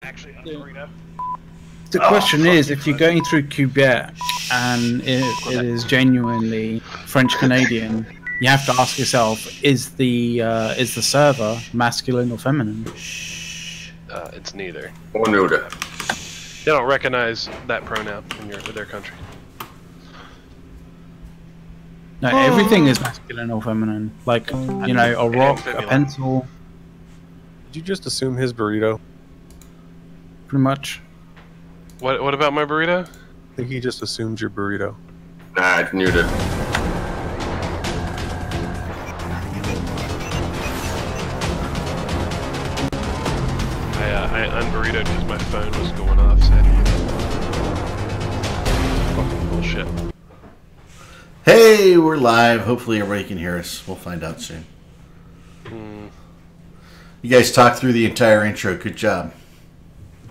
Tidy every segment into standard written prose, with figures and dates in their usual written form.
actually a burrito. The question is, if you're going through Quebec and it is genuinely French Canadian, you have to ask yourself: is the server masculine or feminine? It's neither. Or neuter. They don't recognize that pronoun in their country. No, everything is masculine or feminine. Like, you know, a rock, a pencil. Did you just assume his burrito? Pretty much. What about my burrito? I think he just assumed your burrito. Nah, it's neutered. I unburritoed because my phone was going off. So I had to fucking bullshit. Hey, we're live. Hopefully everybody can hear us. We'll find out soon. You guys talked through the entire intro. Good job.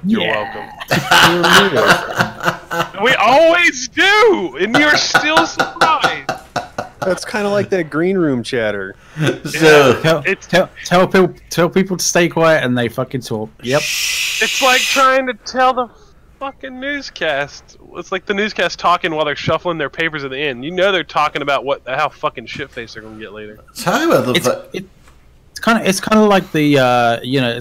You're welcome. We always do, and you're still surprised. That's kind of like that green room chatter. So Tell people to stay quiet and they fucking talk. Yep. It's like trying to tell the fucking newscast. It's like the newscast talking while they're shuffling their papers at the end. You know they're talking about how fucking shit faced they're gonna get later. Talk about the it's kind of like the you know,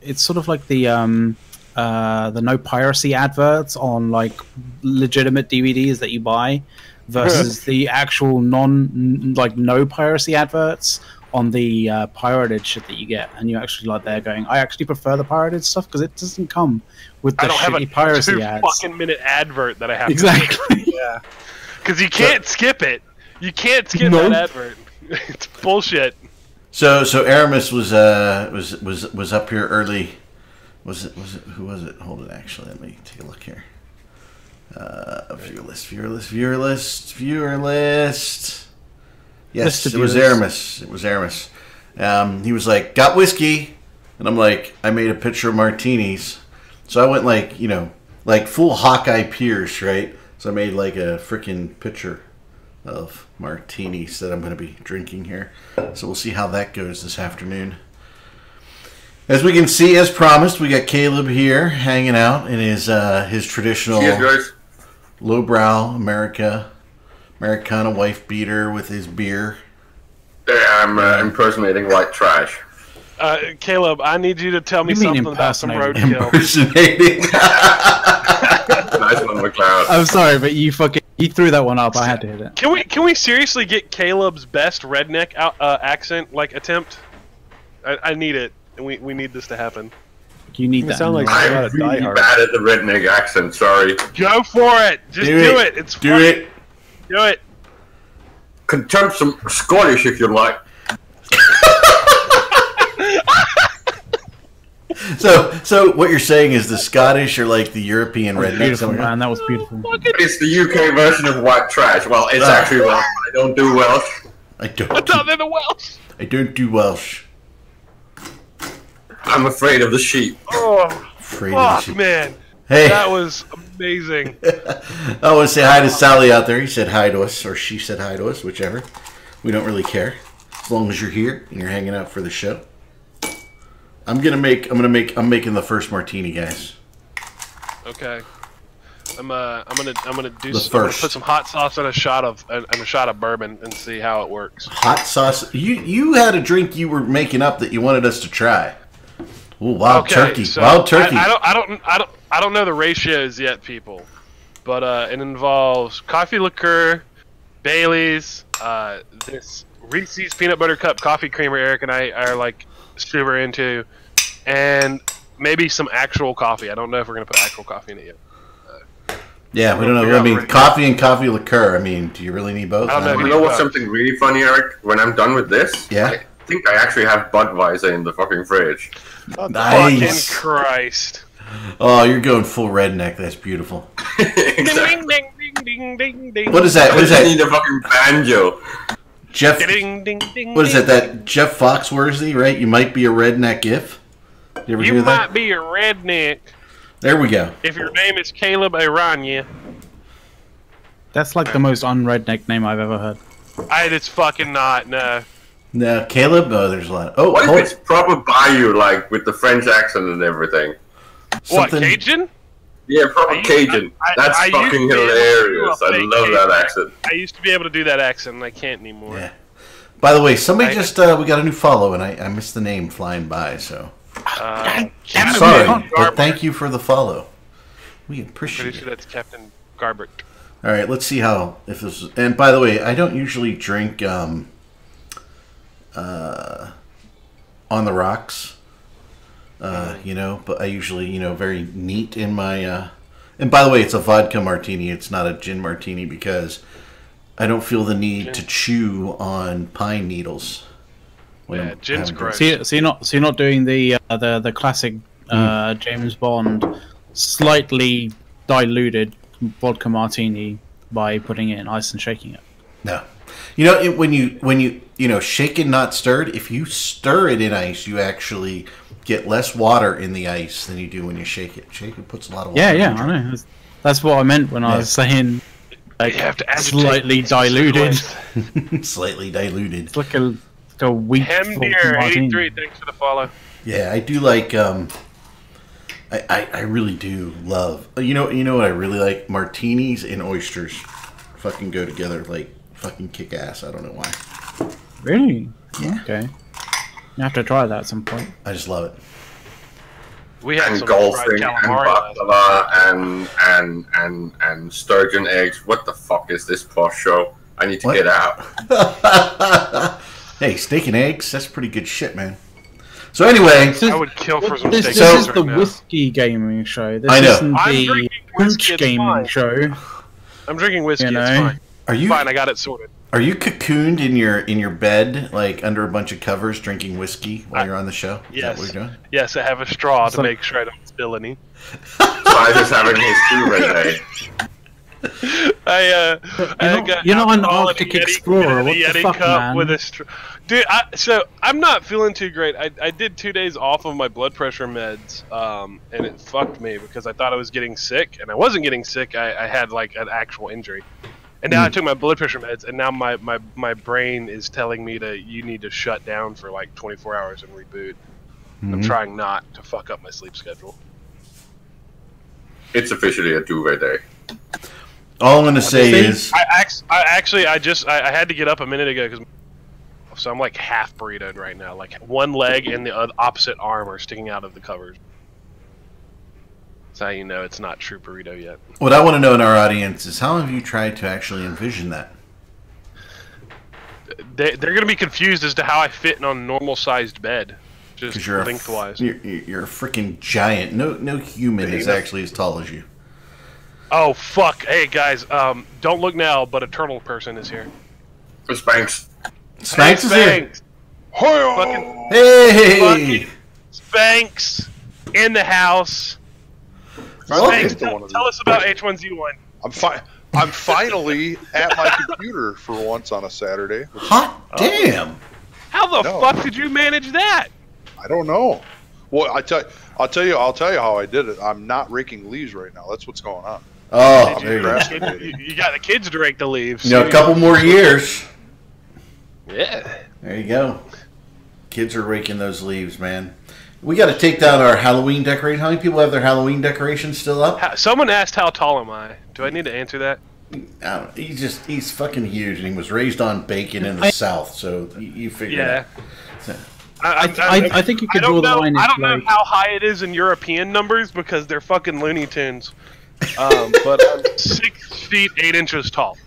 it's sort of like the no piracy adverts on like legitimate DVDs that you buy versus the actual no piracy adverts on the pirated shit that you get, and you actually like they're going, I actually prefer the pirated stuff because it doesn't come with the shitty piracy ads. Fucking minute advert that I have exactly. To yeah, because you can't skip it. You can't skip that advert. It's bullshit. So Aramis was up here early. Was it who was it? Hold it, actually. Let me take a look here. Viewer list. Yes, it was Aramis. It was Aramis. He was like, got whiskey, and I'm like, I made a picture of martinis. So I went like, you know, like full Hawkeye Pierce, right? So I made like a freaking picture of martinis that I'm going to be drinking here. So we'll see how that goes this afternoon. As we can see, as promised, we got Caleb here hanging out in his traditional lowbrow Americana wife beater with his beer. Yeah, I'm impersonating white trash. Caleb, I need you to tell me something about some roadkill. Impersonating. Nice one, McLeod. I'm sorry, but you threw that one up. I had to hit it. Can we seriously get Caleb's best redneck accent attempt? I need it. We need this to happen. You need that. Sound like I'm really bad at the redneck accent. Sorry. Go for it. Just do it. It's do funny. it. Do it. Contempt some Scottish if you like. So what you're saying is the Scottish are like the European rednecks. Beautiful, man. That was beautiful. It's the UK version of white trash. Well, it's actually Welsh. I don't do Welsh. I thought they're the Welsh. I don't do Welsh. I'm afraid of the sheep. Oh, afraid of the sheep. Man. Hey, that was amazing. I want to say hi to Sally out there. He said hi to us, or she said hi to us, whichever. We don't really care, as long as you're here and you're hanging out for the show. I'm making the first martini, guys. Okay. I'm gonna put some hot sauce and a shot of bourbon and see how it works. Hot sauce. You had a drink you were making up that you wanted us to try. Ooh, wild turkey. So wild turkey. I don't know the ratios yet, people, but it involves coffee liqueur, Bailey's, this Reese's peanut butter cup coffee creamer Eric and I are like super into, and maybe some actual coffee. I don't know if we're gonna put actual coffee in it yet. Yeah, we don't know. I mean, coffee and coffee liqueur. I mean, do you really need both? I don't know. You know what's something really funny, Eric? When I'm done with this, yeah. I think I actually have Budweiser in the fucking fridge. Nice. Fucking Christ. Oh, you're going full redneck. That's beautiful. Exactly. Ding, ding, ding, ding, ding. What is that? What is that? I need a fucking banjo. Jeff. Ding, ding, ding, what is that? That Jeff Foxworthy, right? You might be a redneck if. You ever hear that? Might be a redneck. There we go. If your name is Caleb Aranya. That's like the most un-redneck name I've ever heard. It's fucking not, no. No, Caleb? Oh, there's a lot. Oh, what if it's proper Bayou, like, with the French accent and everything? What, Cajun? Yeah, proper Cajun. That's fucking hilarious. I love that accent. I used to be able to do that accent, and I can't anymore. Yeah. By the way, somebody we got a new follow, and I missed the name flying by, so. Sorry, but thank you for the follow. We appreciate Pretty sure that's Captain Garbert. All right, let's see if this is. And by the way, I don't usually drink on the rocks, you know, but I usually, you know, very neat in my. And by the way, it's a vodka martini. It's not a gin martini because I don't feel the need to chew on pine needles. Yeah, gin's gross. So you're not doing the classic James Bond slightly diluted vodka martini by putting it in ice and shaking it. No, you know when you shaken not stirred. If you stir it in ice, you actually get less water in the ice than you do when you shake it. Shake it puts a lot of water. Yeah, I know. That's what I meant when I was saying like you have to slightly diluted. Slightly diluted. It's like a weak. Hemdeer83, thanks for the follow. Yeah, I do like. I really do love. You know what I really like? Martinis and oysters, fucking go together like fucking kick ass. I don't know why. Really? Yeah. Okay. You have to try that at some point. I just love it. We had And some golfing and calamari baklava and sturgeon eggs. What the fuck is this posh show? I need to get out. Hey, steak and eggs, that's pretty good shit, man. So anyway, I would kill for some steak. This is the whiskey gaming show. This isn't the punch gaming show. I'm drinking whiskey. You know? It's fine. Are you fine? I got it sorted. Are you cocooned in your bed, like under a bunch of covers, drinking whiskey while you're on the show? Is that what you're doing? Yes, I have a straw to make sure I don't spill any. Silas having his too right You're not an Arctic explorer. What the fuck, man? With a dude, so I'm not feeling too great. I did 2 days off of my blood pressure meds, and it fucked me because I thought I was getting sick, and I wasn't getting sick. I had like an actual injury, and now I took my blood pressure meds, and now my brain is telling me you need to shut down for like 24 hours and reboot. I'm trying not to fuck up my sleep schedule. It's officially a duvet day. All I'm gonna say is I had to get up a minute ago so I'm like half burritoed right now. Like one leg and the opposite arm are sticking out of the covers. That's how you know it's not true burrito yet. What I want to know in our audience is how have you tried to actually envision that? They're going to be confused as to how I fit in on a normal sized bed, just lengthwise. You're a freaking giant. No human is actually as tall as you. Oh fuck! Hey guys, don't look now, but a turtle person is here. Spanx. Spanx is here. Fucking Spanx in the house. Spanx, tell us about H1Z1. I'm finally at my computer for once on a Saturday. Hot damn! How the fuck did you manage that? I don't know. Well, I'll tell you how I did it. I'm not raking leaves right now. That's what's going on. Oh, there you got the kids to rake the leaves. You know, a couple more years. Yeah. There you go. Kids are raking those leaves, man. We got to take down our Halloween decoration. How many people have their Halloween decorations still up? Someone asked how tall am I? Do I need to answer that? I don't know. He's fucking huge, and he was raised on bacon in the South, so you figure it out. So. I think you could draw the line. I don't know how high it is in European numbers because they're fucking Looney Tunes. But I'm 6 feet 8 inches tall.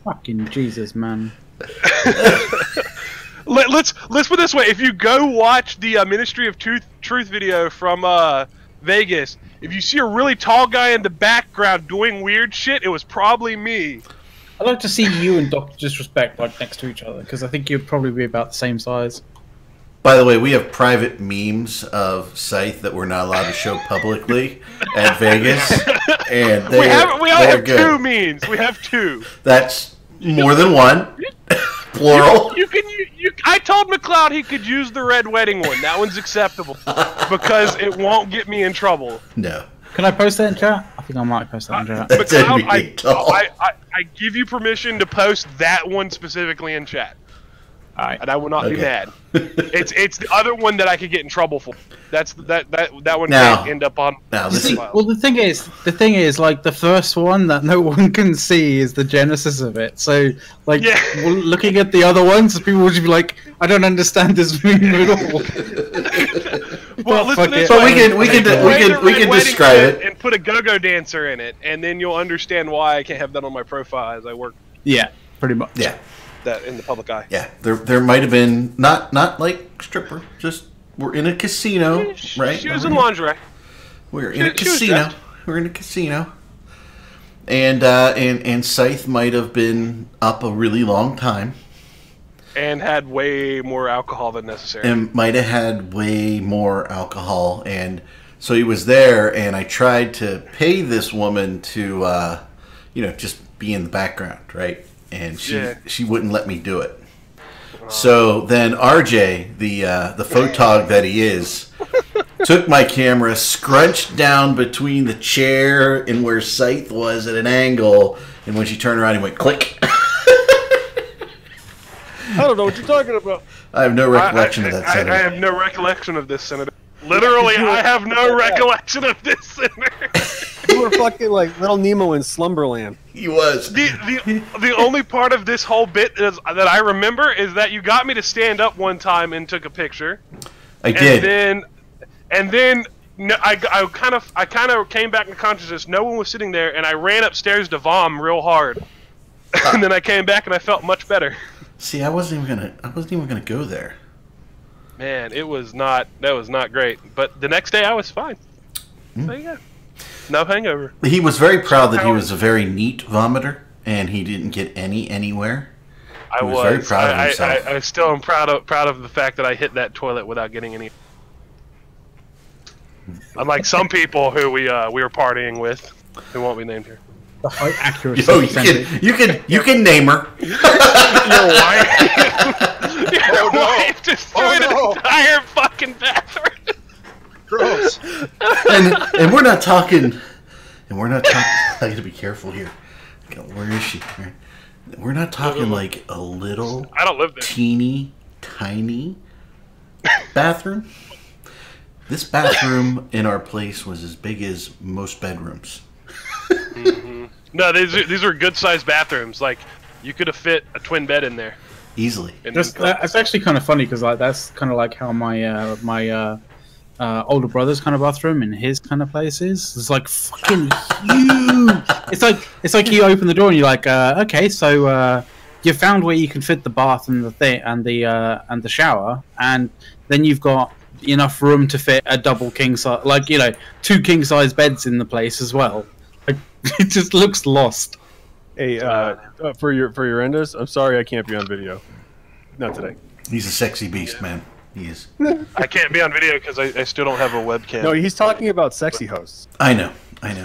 Fucking Jesus, man. Let's put it this way: if you go watch the Ministry of Truth video from Vegas, if you see a really tall guy in the background doing weird shit, it was probably me. I'd like to see you and Dr. Disrespect like next to each other because I think you'd probably be about the same size. By the way, we have private memes of Scythe that we're not allowed to show publicly at Vegas, and we only have good. 2 memes. We have 2. That's more than one. Plural. I told McLeod he could use the red wedding one. That one's acceptable because it won't get me in trouble. No. Can I post that in chat? I think I might post that in chat. McLeod, I give you permission to post that one specifically in chat. Alright. and I will not be Okay. mad. It's the other one that I could get in trouble for. That's that one Now- can't end up on. Now this See, is well, the thing is, like the first one that no one can see is the genesis of it. So, like, Yeah. well, looking at the other ones, people would be like, "I don't understand this meme at all." Well, But listen fuck this it. But way. we can Play the Red Wedding describe Kit it. and put a go-go dancer in it, and then you'll understand why I can't have that on my profile as I work Yeah, pretty much. Yeah, that in the public eye. yeah. There might have been not like stripper. Just we're in a casino, right? She was in lingerie. We're in a she was casino. dressed. We're in a casino. And Scythe might have been up a really long time. And had way more alcohol than necessary. And might have had way more alcohol, and so he was there. And I tried to pay this woman to, just be in the background, right? And she wouldn't let me do it. So then RJ, the photog that he is, took my camera, scrunched down between the chair and where Scythe was at an angle, and when she turned around, he went click. I don't know what you're talking about. I have no recollection of that, I Senator. have no recollection of this, Senator. Literally, I have no recollection of this, Senator. You were fucking like Little Nemo in Slumberland. He was. The only part of this whole bit is, that I remember is that you got me to stand up one time and took a picture. I did. And then no, I kind of came back in consciousness. No one was sitting there, and I ran upstairs to vom real hard. And then I came back and I felt much better. See, I wasn't even gonna go there. Man, that was not great. But the next day I was fine. So yeah, no hangover. He was very proud that he was a very neat vomiter, and he didn't get anywhere. I was very proud of himself. I still am proud of the fact that I hit that toilet without getting any. Unlike some people who we were partying with, who won't be named here. The height accuracy. Yo, you can name her. Your wife destroyed no. an entire fucking bathroom. Gross. and we're not talking. I got to be careful here. Where is she? We're not talking like a little, I don't live there. teeny, tiny bathroom. This bathroom in our place was as big as most bedrooms. No, these are good sized bathrooms. Like you could have fit a twin bed in there. Easily. And That's actually kind of funny because like that's kind of like how my older brother's kind of bathroom in his kind of place is. It's like fucking huge. It's like you open the door and you're like, okay, so you found where you can fit the bath and the thing and the shower, and then you've got enough room to fit a double king size, like 2 king size beds in the place as well. Like, it just looks lost. Hey, for your endos, I'm sorry I can't be on video. Not today. He's a sexy beast, man. He is. I can't be on video because I still don't have a webcam. No, he's talking about sexy hosts. I know.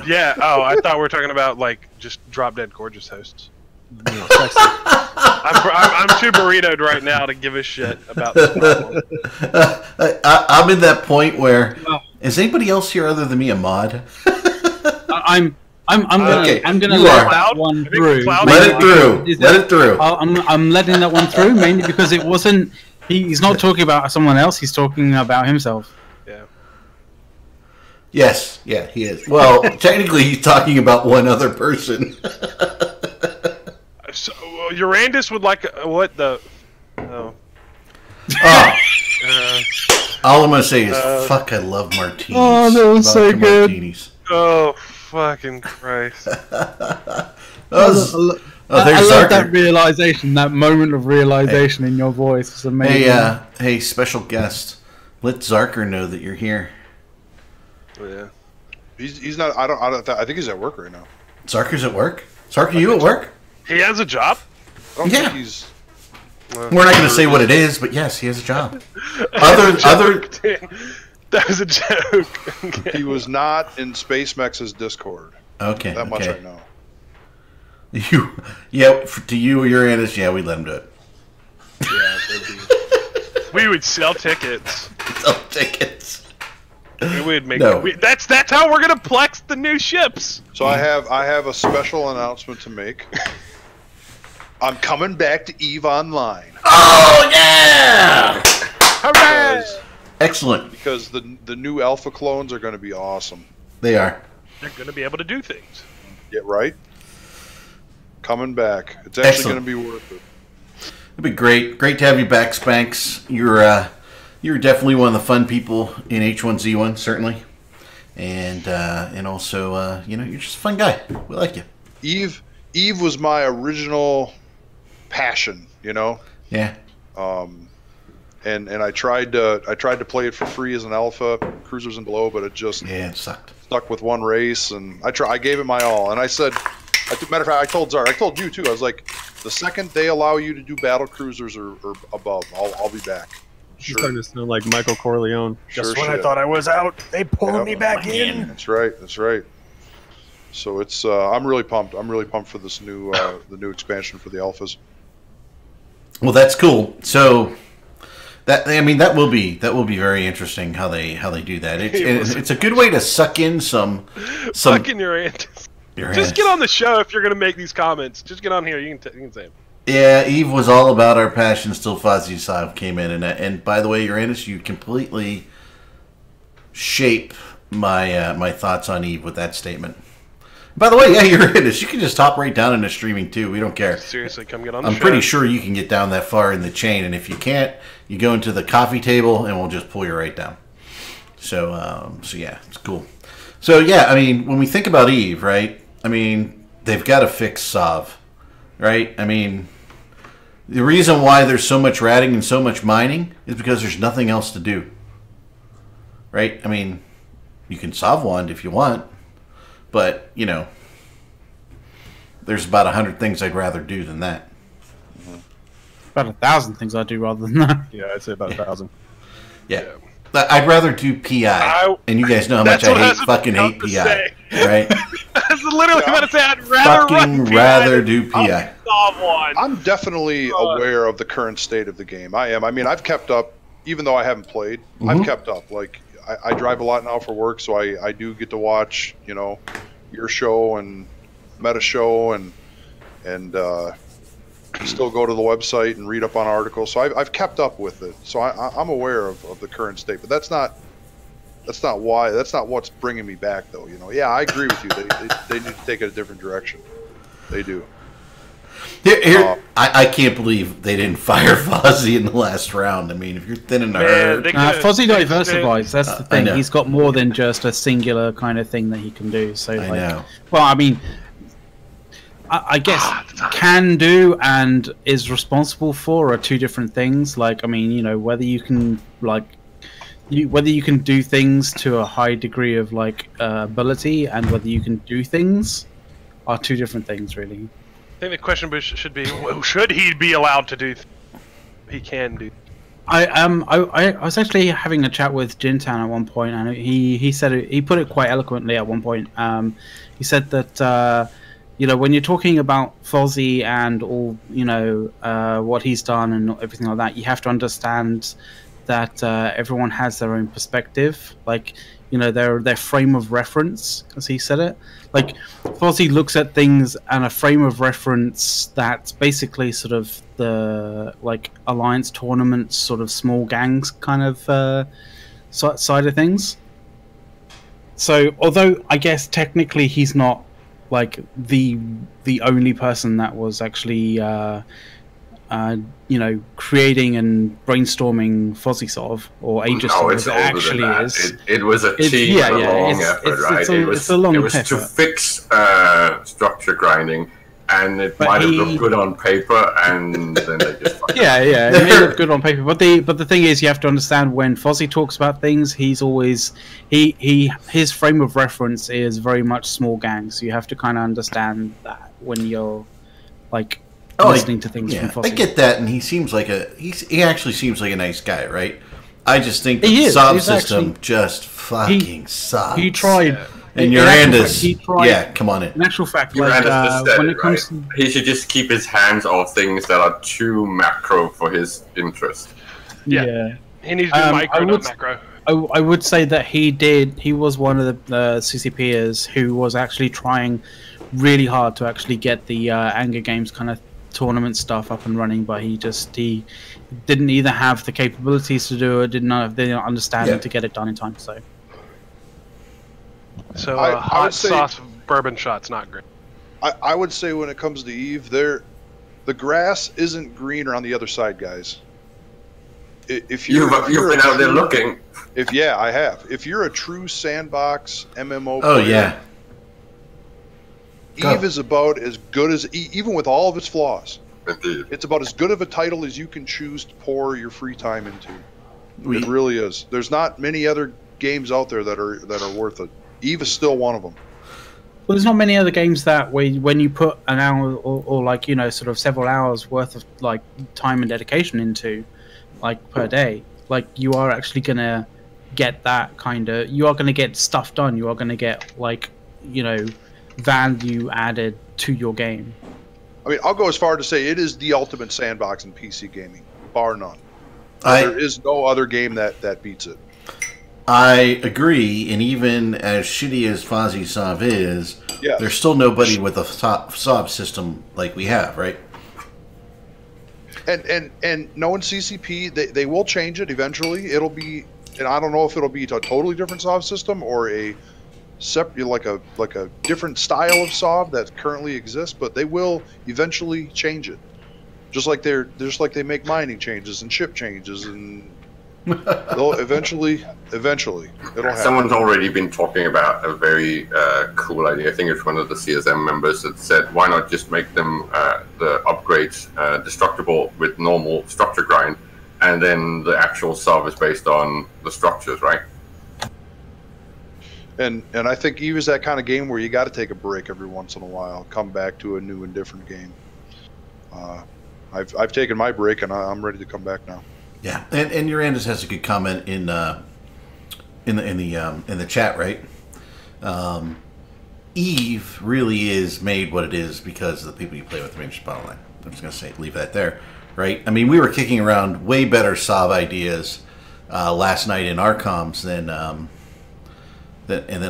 Yeah. Oh, I thought we were talking about like just drop dead gorgeous hosts. You know, sexy. I'm too burritoed right now to give a shit about this problem. I'm in that point where is anybody else here other than me a mod? I'm gonna Okay, I'm gonna you let are. that one I think through. Cloud- Let it through. Is Let that- it through. I'm letting that one through mainly because it wasn't. He's not talking about someone else. He's talking about himself. Yeah. Yes, yeah, he is. Well, technically, he's talking about one other person. So Urandus would like what the? Oh. Oh, Uh, all I'm gonna say is, fuck, I love martinis. Oh, that was so Vodka good. Martinis. oh fucking Christ! That was- I there's love Zarker. that realization, that moment of realization in your voice. It's amazing. Hey, special guest. Let Zarker know that you're here. Yeah. He's not. I think he's at work right now. Zarker's at work. Zarker, you at work? He has a job. I don't Yeah. think he's. We're not gonna say what it is, but yes, he has a job. Other. That was a joke. He was not in SpaceMex's Discord. Okay. That much okay. I know. To you, Uranus, yeah, we'd let him do it. Yeah, we would sell tickets. Sell tickets. We would make. No. That's how we're gonna plex the new ships. So I have a special announcement to make. I'm coming back to EVE Online. Oh yeah! Hooray! Excellent. Because the new alpha clones are going to be awesome. They are. They're going to be able to do things. Yeah, right? Coming back. It's actually going to be worth it. It'd be great. Great to have you back, Spanx. You're definitely one of the fun people in H1Z1, certainly. And also, you're just a fun guy. We like you. Eve was my original passion, Yeah. And I tried to play it for free as an alpha, Cruisers and Below, but it sucked. Stuck with one race, and I gave it my all. And I said, matter of fact, I told Zark, I told you too. I was like, the second they allow you to do battle cruisers or above, I'll be back. You're starting to sound like Michael Corleone. Just when I thought I was out, they pulled me back in. That's right. So it's I'm really pumped. I'm really pumped for this new the new expansion for the alphas. Well, that's cool. So that will be very interesting how they do that. It's a good way to suck in some suck in your antis. Just get on the show if you're going to make these comments. Just get on here. You can say them. Yeah, Eve was all about our passions till Fozzie Sav came in, and by the way, Uranus, you completely shape my thoughts on Eve with that statement. By the way, yeah, Uranus, you can just hop right down into streaming too. We don't care. Seriously, come get on the show. I'm pretty sure you can get down that far in the chain, and if you can't, you go into the coffee table, and we'll just pull you right down. So yeah, it's cool. So yeah, when we think about Eve, right? They've got to fix Sav, right? The reason why there's so much ratting and so much mining is because there's nothing else to do. Right? You can Sav wand if you want, but, there's about 100 things I'd rather do than that. About 1,000 things I'd do rather than that. Yeah, I'd say about 1,000. Yeah. I'd rather do PI, and you guys know how much I fucking hate PI, right? I was literally about to say I'd rather do PI. I'm definitely aware of the current state of the game. I am. I've kept up, even though I haven't played. I've kept up. Like I drive a lot now for work, so I do get to watch, your show and Meta show and still go to the website and read up on articles. So I've kept up with it. So I'm aware of the current state. But that's not what's bringing me back, though. Yeah, I agree with you. They need to take it a different direction. They do. I can't believe they didn't fire Fozzie in the last round. If you're thin in the herd. Fozzie diversifies. That's the thing. He's got more than just a singular kind of thing that he can do. So I know. Well, I guess can do and is responsible for are two different things. Whether you can whether you can do things to a high degree of ability and whether you can do things are two different things, really. I think the question should be: should he be allowed to do? He can do. I was actually having a chat with Jintan at one point, and he said he put it quite eloquently at one point. He said that when you're talking about Fozzie and all what he's done and everything like that, you have to understand that everyone has their own perspective, their frame of reference, as he said it. Fozzie looks at things and a frame of reference that's basically sort of the alliance tournaments, sort of small gangs kind of side of things. So although I guess technically he's not the only person that was actually creating and brainstorming Fozzie Sov or Aegis as it actually is. It was a team, a long effort, right? It was to fix structure grinding, and it might have looked good on paper, and then they just it may look good on paper, but the thing is, you have to understand when Fozzie talks about things, he's always his frame of reference is very much small gangs. So you have to kind of understand that when you're listening to things from Fozzie. I get that, and he seems like he actually seems like a nice guy, right? I just think the sub system just fucking sucks. He tried. And Urandus, come on in. In actual fact, when it comes to... He should just keep his hands off things that are too macro for his interest. Yeah. He needs to do micro, not macro. I would say that he was one of the CCPers who was actually trying really hard to actually get the Anger Games kind of tournament stuff up and running, but he didn't either have the capabilities to do it, didn't understand to get it done in time. So hot sauce bourbon shot's not great. I would say when it comes to Eve, the grass isn't greener on the other side, guys. If you've been out there looking. I have. If you're a true sandbox MMO player, Eve is about as good as, even with all of its flaws, Indeed. It's about as good of a title as you can choose to pour your free time into. It really is. There's not many other games out there that are worth it. Eve is still one of them. Well, there's not many other games that when you put an hour or like, you know, sort of several hours worth of like time and dedication into, like per day, like you are actually gonna get that kind of, you are gonna get stuff done. You are gonna get like, you know, value added to your game. I mean, I'll go as far to say it is the ultimate sandbox in PC gaming, bar none. There is no other game that beats it. I agree, and even as shitty as FozzieSov is, there's still nobody with a SOB system like we have, right? And knowing CCP, they will change it eventually. It'll be, and I don't know if it'll be a totally different SOB system or a separate, like a different style of SOB that currently exists, but they will eventually change it. Just like they make mining changes and ship changes, and they'll eventually it'll happen. Someone's already been talking about a very cool idea. I think it's one of the CSM members that said, why not just make them the upgrades destructible with normal structure grind, and then the actual SOB is based on the structures, right? And I think Eve is that kind of game where you got to take a break every once in a while, come back to a new and different game. I've taken my break, and I'm ready to come back now. Yeah, and Urandus has a good comment in the chat, right? Eve really is made what it is because of the people you play with. Range Spotlight. I'm just gonna leave that there, right? I mean, we were kicking around way better SOB ideas last night in our comms than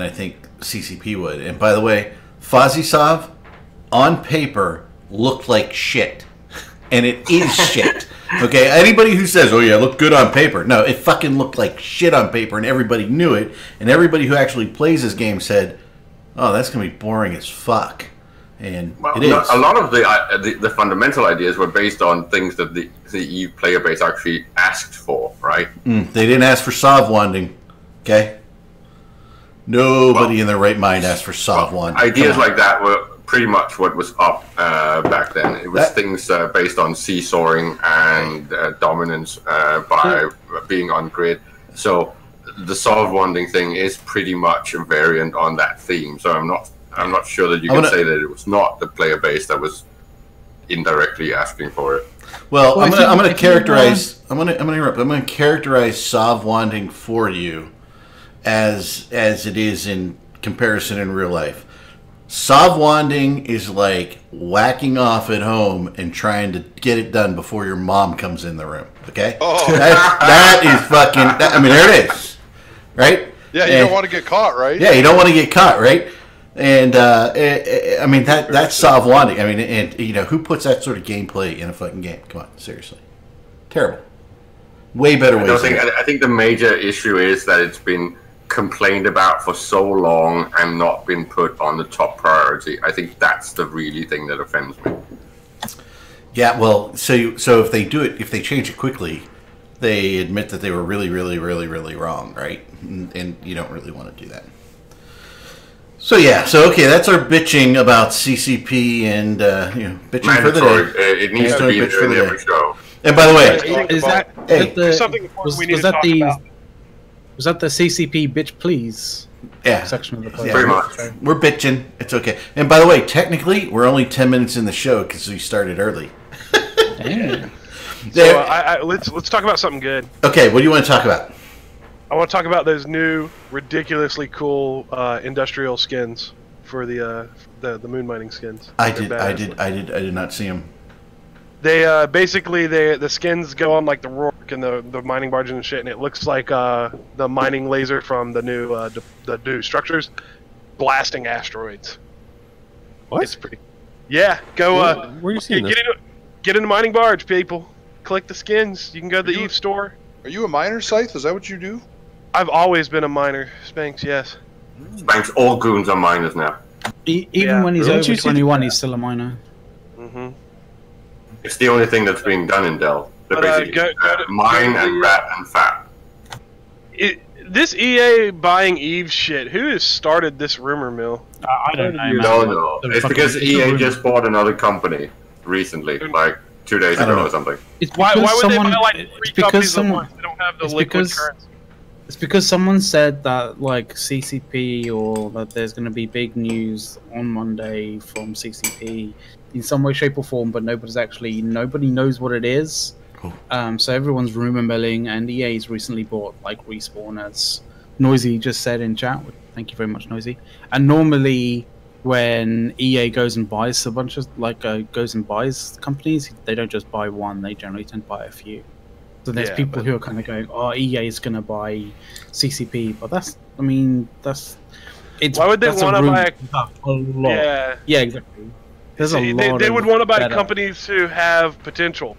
I think CCP would. And by the way, FozzieSov on paper looked like shit. And it is shit. Okay, anybody who says, "Oh yeah, it looked good on paper," no, it fucking looked like shit on paper, and everybody knew it. And everybody who actually plays this game said, "Oh, that's gonna be boring as fuck." And it is. A lot of the fundamental ideas were based on things that the Eve player base actually asked for, right? They didn't ask for SOB wanding. Okay, nobody in their right mind asked for SOB wanding. Ideas like that were pretty much what was up back then. It was things based on seesawing and dominance by being on grid. So the SOB wanding thing is pretty much a variant on that theme. So I'm not sure that you can say that it was not the player base that was indirectly asking for it. Well, I'm gonna characterize. I'm gonna characterize SOB wanding for you as it is in comparison in real life. SOB wanding is like whacking off at home and trying to get it done before your mom comes in the room. Okay, that is fucking. I mean, there it is, right? Yeah, you don't want to get caught, right? Yeah, you don't want to get caught, right? And I mean that's SOB wanding. I mean, and you know who puts that sort of gameplay in a fucking game? Come on, seriously, terrible. Way better ways. I think the major issue is that it's been complained about for so long and not been put on the top priority. I think that's the really thing that offends me. Yeah, well, so if they do it, if they change it quickly, they admit that they were really, really, really, really wrong, right? And you don't really want to do that. So yeah, okay, that's our bitching about CCP and bitching for the day. It needs to be in every show. And by the way, is that something important we need to talk about? Was that the CCP bitch please section of the play? Yeah, pretty much. We're bitching. It's okay. And by the way, technically, we're only 10 minutes in the show because we started early. So let's talk about something good. Okay, what do you want to talk about? I want to talk about those new, ridiculously cool industrial skins for the moon mining skins. I did not see them. They basically the skins go on like the Rourke and the mining barges and shit, and it looks like the mining laser from the new structures blasting asteroids. What? It's pretty. Yeah, go. Where are you seeing this? Get in the mining barge, people. Collect the skins. You can go to the Eve store. Are you a miner, Scythe? Is that what you do? I've always been a miner, Spanx. Yes. Spanx, all goons are miners now. Even when he's over 21, he's still a minor. Mm-hmm. It's the only thing that's being done in Dell. They're basically mine and rat and fat. This EA buying Eve shit, who has started this rumor mill? I don't know, man. No. It's because EA just bought another company recently, like 2 days ago or something. Why would they buy like 3 companies at once? They don't have the liquid currency. It's because someone said that like CCP or that there's going to be big news on Monday from CCP in some way, shape, or form, but nobody knows what it is. Cool. So everyone's rumor milling, and EA's recently bought like Respawn, as Noisy just said in chat. Thank you very much, Noisy. And normally, when EA goes and buys a bunch of goes and buys companies, they don't just buy one; they generally tend to buy a few. So there's people who are kind of going, "Oh, EA is going to buy CCP," but it's. Why would they want to buy a lot? Yeah, exactly. There's a lot. They would want to buy companies who have potential.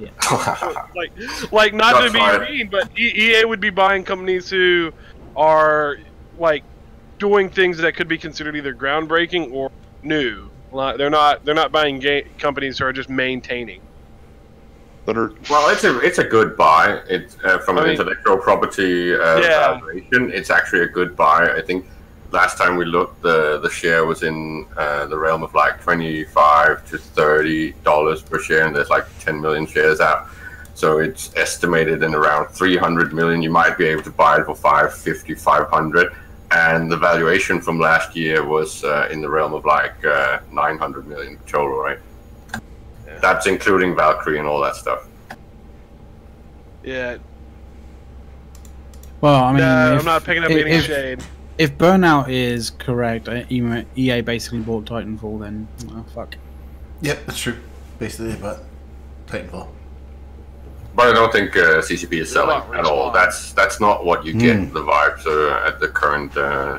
Yeah. like not to be mean, but EA would be buying companies who are like doing things that could be considered either groundbreaking or new. They're not buying companies who are just maintaining. Well, it's a good buy. It's from an intellectual property valuation. It's actually a good buy. I think last time we looked, the share was in the realm of like $25 to $30 per share, and there's like 10 million shares out. So it's estimated in around 300 million. You might be able to buy it for 550, 500, and the valuation from last year was in the realm of like 900 million total, right? Yeah. That's including Valkyrie and all that stuff. Yeah. Well, I mean, I'm not picking up any shade. If Burnout is correct, EA basically bought Titanfall, then fuck. Yep, that's true. Basically, but Titanfall. But I don't think CCP is selling at all. That's not what you get the vibes at the current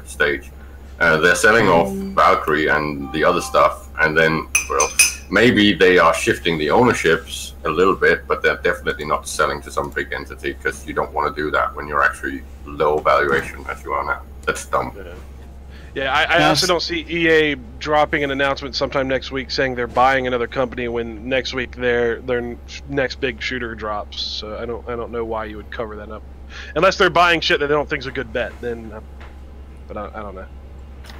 stage. They're selling off Valkyrie and the other stuff, and then, well, maybe they are shifting the ownerships a little bit, but they're definitely not selling to some big entity, because you don't want to do that when you're actually low valuation as you are now. That's dumb. Yeah, I also don't see EA dropping an announcement sometime next week saying they're buying another company when next week their next big shooter drops. So I don't know why you would cover that up, unless they're buying shit that they don't think is a good bet. Then, but I don't know.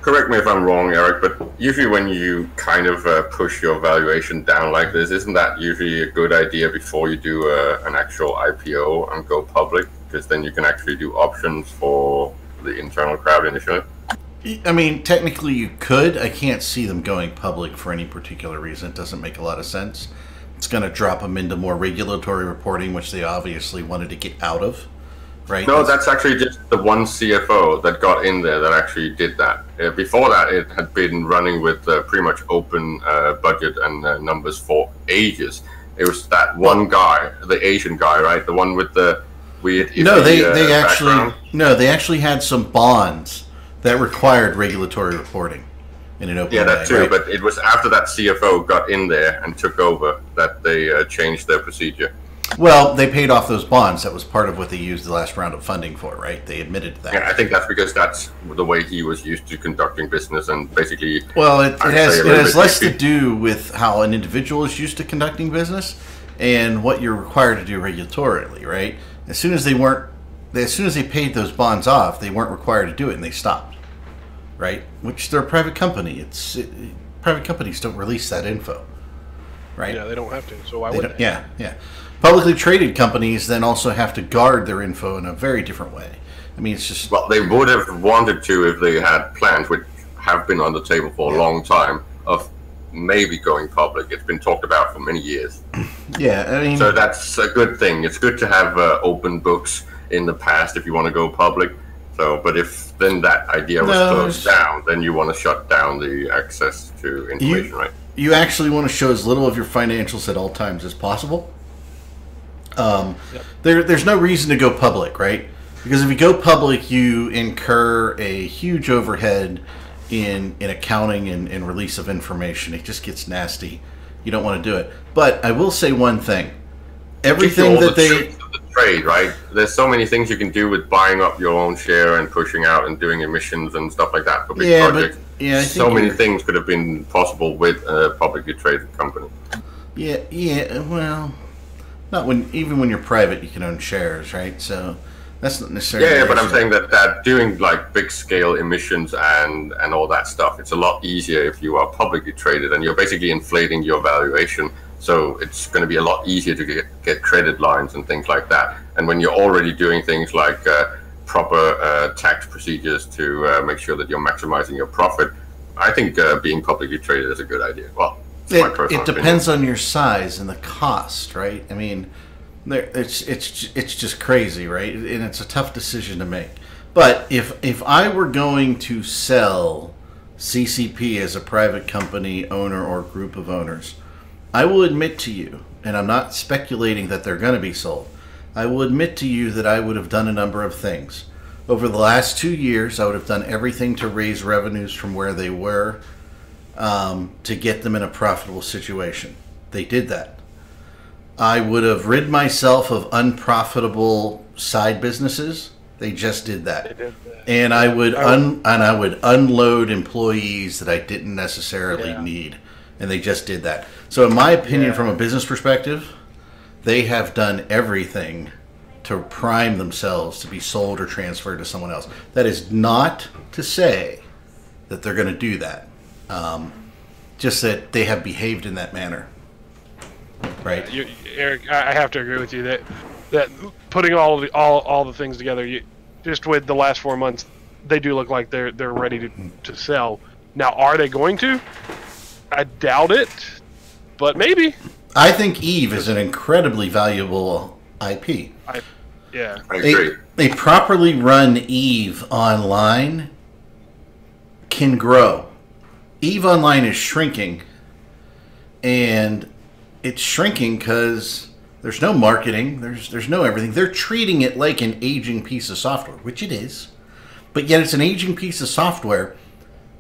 Correct me if I'm wrong, Eric, but usually when you kind of push your valuation down like this, isn't that usually a good idea before you do an actual IPO and go public? Because then you can actually do options for the internal crowd initially. I mean, technically you could. I can't see them going public for any particular reason. It doesn't make a lot of sense. It's going to drop them into more regulatory reporting, which they obviously wanted to get out of, right? No, that's actually just the one CFO that got in there that actually did that. Before that, it had been running with pretty much open budget and numbers for ages. It was that one guy, the Asian guy, right? The one with the weird... No, they actually had some bonds that required regulatory reporting in an open way. Yeah, that too, right? But it was after that CFO got in there and took over that they changed their procedure. Well, they paid off those bonds. That was part of what they used the last round of funding for, right? They admitted to that. Yeah, I think that's because that's the way he was used to conducting business, and basically... Well, it has less to do with how an individual is used to conducting business and what you're required to do regulatorily, right? As soon as they paid those bonds off, they weren't required to do it, and they stopped. Right, which they're a private company. Private companies don't release that info, right? Yeah, they don't have to. So why would they? Yeah. Publicly traded companies then also have to guard their info in a very different way. I mean, it's just... Well, they would have wanted to if they had plans, which have been on the table for a long time, of maybe going public. It's been talked about for many years. Yeah, I mean... So that's a good thing. It's good to have open books in the past if you want to go public. So, but if then that idea was closed down, then you want to shut down the access to information, right? You actually want to show as little of your financials at all times as possible. There's no reason to go public, right? Because if you go public, you incur a huge overhead in accounting and release of information. It just gets nasty. you don't want to do it. But I will say one thing: everything that they trade, right? There's so many things you can do with buying up your own share and pushing out and doing emissions and stuff like that for big projects. So many things could have been possible with a publicly traded company. Yeah. Well, not even when you're private, you can own shares, right? So that's not necessarily. Yeah, but I'm saying that doing like big scale emissions and all that stuff, it's a lot easier if you are publicly traded, and you're basically inflating your valuation. So it's going to be a lot easier to get credit lines and things like that. And when you're already doing things like proper tax procedures to make sure that you're maximizing your profit, I think being publicly traded is a good idea. Well, it depends on your size and the cost, right? I mean, it's just crazy, right? And it's a tough decision to make. But if I were going to sell CCP as a private company owner or group of owners, I will admit to you, and I'm not speculating that they're going to be sold, I will admit to you that I would have done a number of things. Over the last 2 years, I would have done everything to raise revenues from where they were to get them in a profitable situation. They did that. I would have rid myself of unprofitable side businesses. They just did that. And I would unload employees that I didn't necessarily need. And they just did that. So in my opinion, from a business perspective, they have done everything to prime themselves to be sold or transferred to someone else. That is not to say that they're going to do that. Just that they have behaved in that manner. Right. Eric, I have to agree with you that putting all the things together, just with the last 4 months, they do look like they're ready to sell. Now, are they going to? I doubt it, but maybe. I think Eve is an incredibly valuable IP. I agree. A properly run Eve Online can grow. Eve Online is shrinking, and it's shrinking because there's no marketing, there's no everything. They're treating it like an aging piece of software, which it is, but yet it's an aging piece of software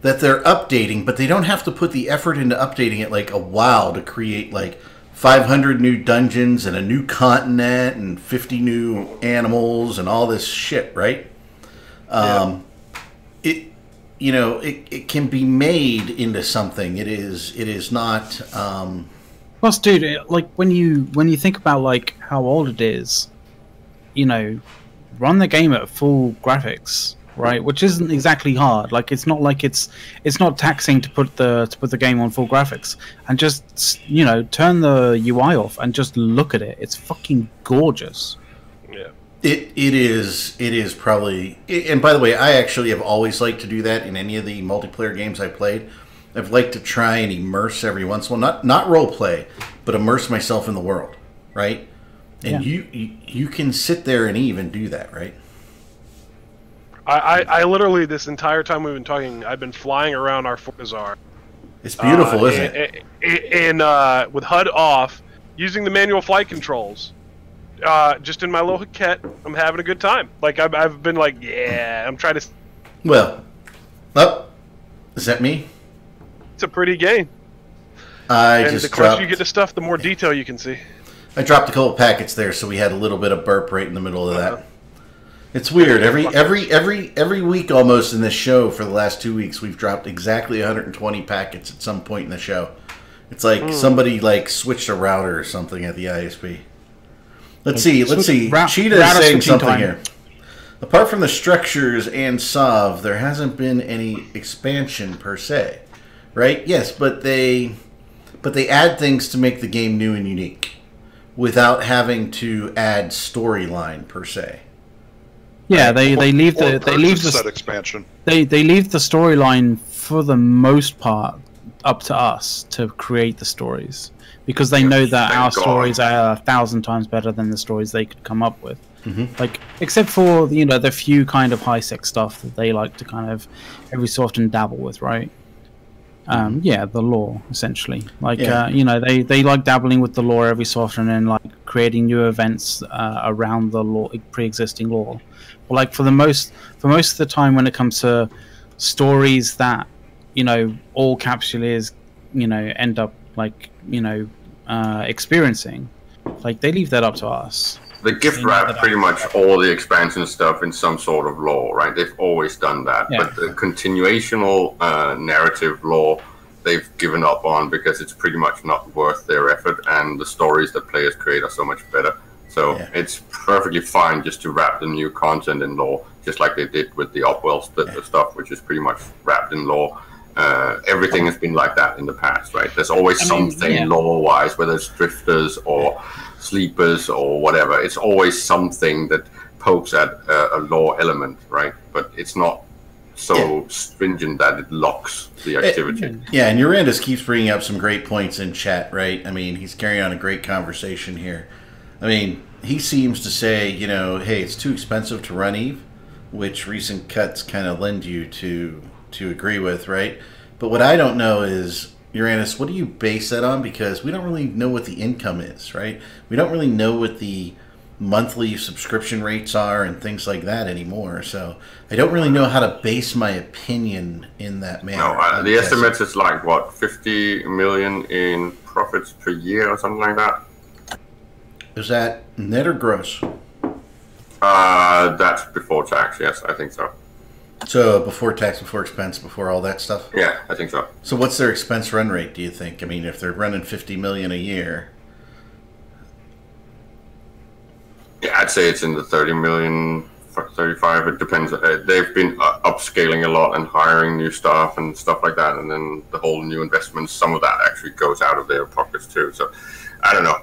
that they're updating, but they don't have to put the effort into updating it like a WoW to create like 500 new dungeons and a new continent and 50 new animals and all this shit, right? It can be made into something. It is not. Plus, dude, like when you think about like how old it is, run the game at full graphics. Right, which isn't exactly hard. Like it's not taxing to put the game on full graphics and just turn the UI off and just look at it. It's fucking gorgeous. Yeah, it is probably. And by the way, I actually have always liked to do that in any of the multiplayer games I played. I've liked to try and immerse every once in a while, not role play, but immerse myself in the world, right? And you can sit there and even do that, right? I literally, this entire time we've been talking, I've been flying around our Fortizar. It's beautiful, isn't it? And with HUD off, using the manual flight controls, just in my little Hackett, I'm having a good time. Like, I've been like, I'm trying to... Well, is that me? It's a pretty game. The closer you get to stuff, the more detail you can see. I dropped a couple packets there, so we had a little bit of burp right in the middle of that. It's weird. Every week almost in this show for the last 2 weeks, we've dropped exactly 120 packets at some point in the show. It's like somebody switched a router or something at the ISP. Let's see. Cheetah is saying something here. Apart from the structures and SOV, there hasn't been any expansion per se, right? Yes, but they add things to make the game new and unique, without having to add storyline per se. Yeah, they leave the set expansion. They leave the storyline for the most part up to us to create the stories, because they know that our stories are 1,000 times better than the stories they could come up with. Like, except for the few kind of high-sec stuff that they like to kind of every so often dabble with, right? The lore essentially. Like they like dabbling with the lore every so often and like creating new events around the lore, pre-existing lore. But like for most of the time, when it comes to stories that all Capsuleers end up like, you know, experiencing. Like, they leave that up to us. They gift wrap pretty much all the expansion stuff in some sort of lore, right? They've always done that. Yeah. But the continuational narrative lore, they've given up on because it's pretty much not worth their effort, and the stories that players create are so much better. So it's perfectly fine just to wrap the new content in lore, just like they did with the Upwell stuff, which is pretty much wrapped in lore. Everything has been like that in the past, right? There's always something lore-wise, whether it's drifters or sleepers or whatever. It's always something that pokes at a lore element, right? But it's not so stringent that it locks the activity. And Urandus keeps bringing up some great points in chat, right? I mean, he's carrying on a great conversation here. I mean, he seems to say, you know, hey, it's too expensive to run EVE, which recent cuts kind of lend you to agree with, right? But what I don't know is, Uranus, what do you base that on? Because we don't really know what the income is, right? We don't really know what the monthly subscription rates are and things like that anymore. So I don't really know how to base my opinion in that manner. No, the estimates is like, what, 50 million in profits per year or something like that? Is that net or gross? That's before tax, yes, I think so. So before tax, before expense, before all that stuff? Yeah, I think so. So what's their expense run rate, do you think? I mean, if they're running 50 million a year. Yeah, I'd say it's in the 30 million, 35. It depends. They've been upscaling a lot and hiring new staff and stuff like that. And then the whole new investments, some of that actually goes out of their pockets too. So I don't know.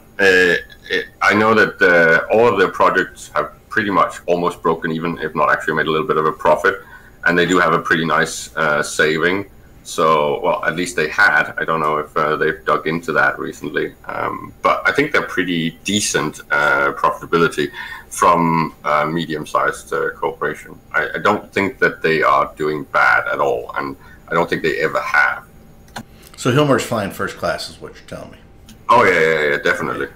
I know that all of their projects have pretty much almost broken even, if not actually made a little bit of a profit. And they do have a pretty nice saving. So, well, at least they had. I don't know if they've dug into that recently. But I think they're pretty decent profitability from a medium-sized corporation. I don't think that they are doing bad at all. And I don't think they ever have. So Hilmer's flying first class is what you're telling me. Oh, yeah, definitely.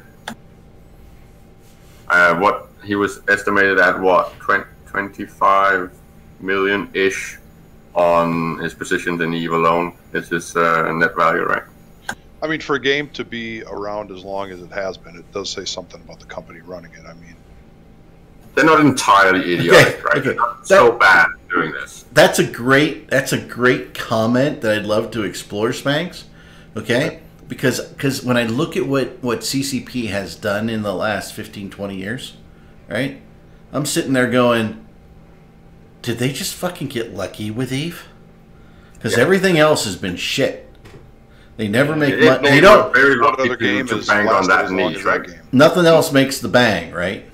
What he was estimated at, what, 25 million-ish on his positions in EVE alone. Is his net value, right? I mean, for a game to be around as long as it has been, it does say something about the company running it. I mean, they're not entirely idiotic, right? Okay. They're not so bad doing this. That's a great comment that I'd love to explore, Spanx. Okay? Because when I look at what CCP has done in the last 15, 20 years, right? I'm sitting there going, did they just fucking get lucky with EVE? Because everything else has been shit. They never make money. They don't. Very what lucky other game to is bang on that as long niche, as right? that game? Nothing else makes the bang, right?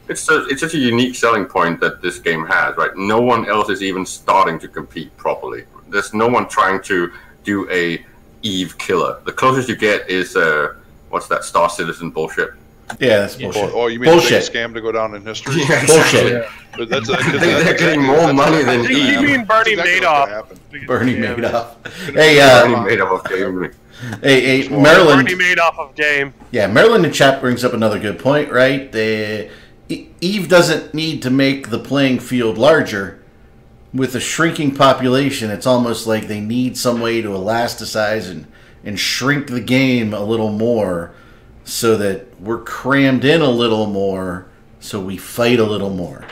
It's such a unique selling point that this game has, right? No one else is even starting to compete properly. There's no one trying to do a EVE killer. The closest you get is what's that, Star Citizen bullshit? Yeah, that's bullshit. Oh, you mean the biggest scam to go down in history? Yeah, bullshit. exactly. But that's, They're getting more money than You EVE. mean Bernie Madoff? Bernie Yeah. Madoff. Hey, Bernie Madoff gave me. hey, Bernie Maryland. Madoff of game. Yeah, Maryland in chat brings up another good point, right? EVE doesn't need to make the playing field larger. With a shrinking population, it's almost like they need some way to elasticize and shrink the game a little more so that we're crammed in a little more so we fight a little more.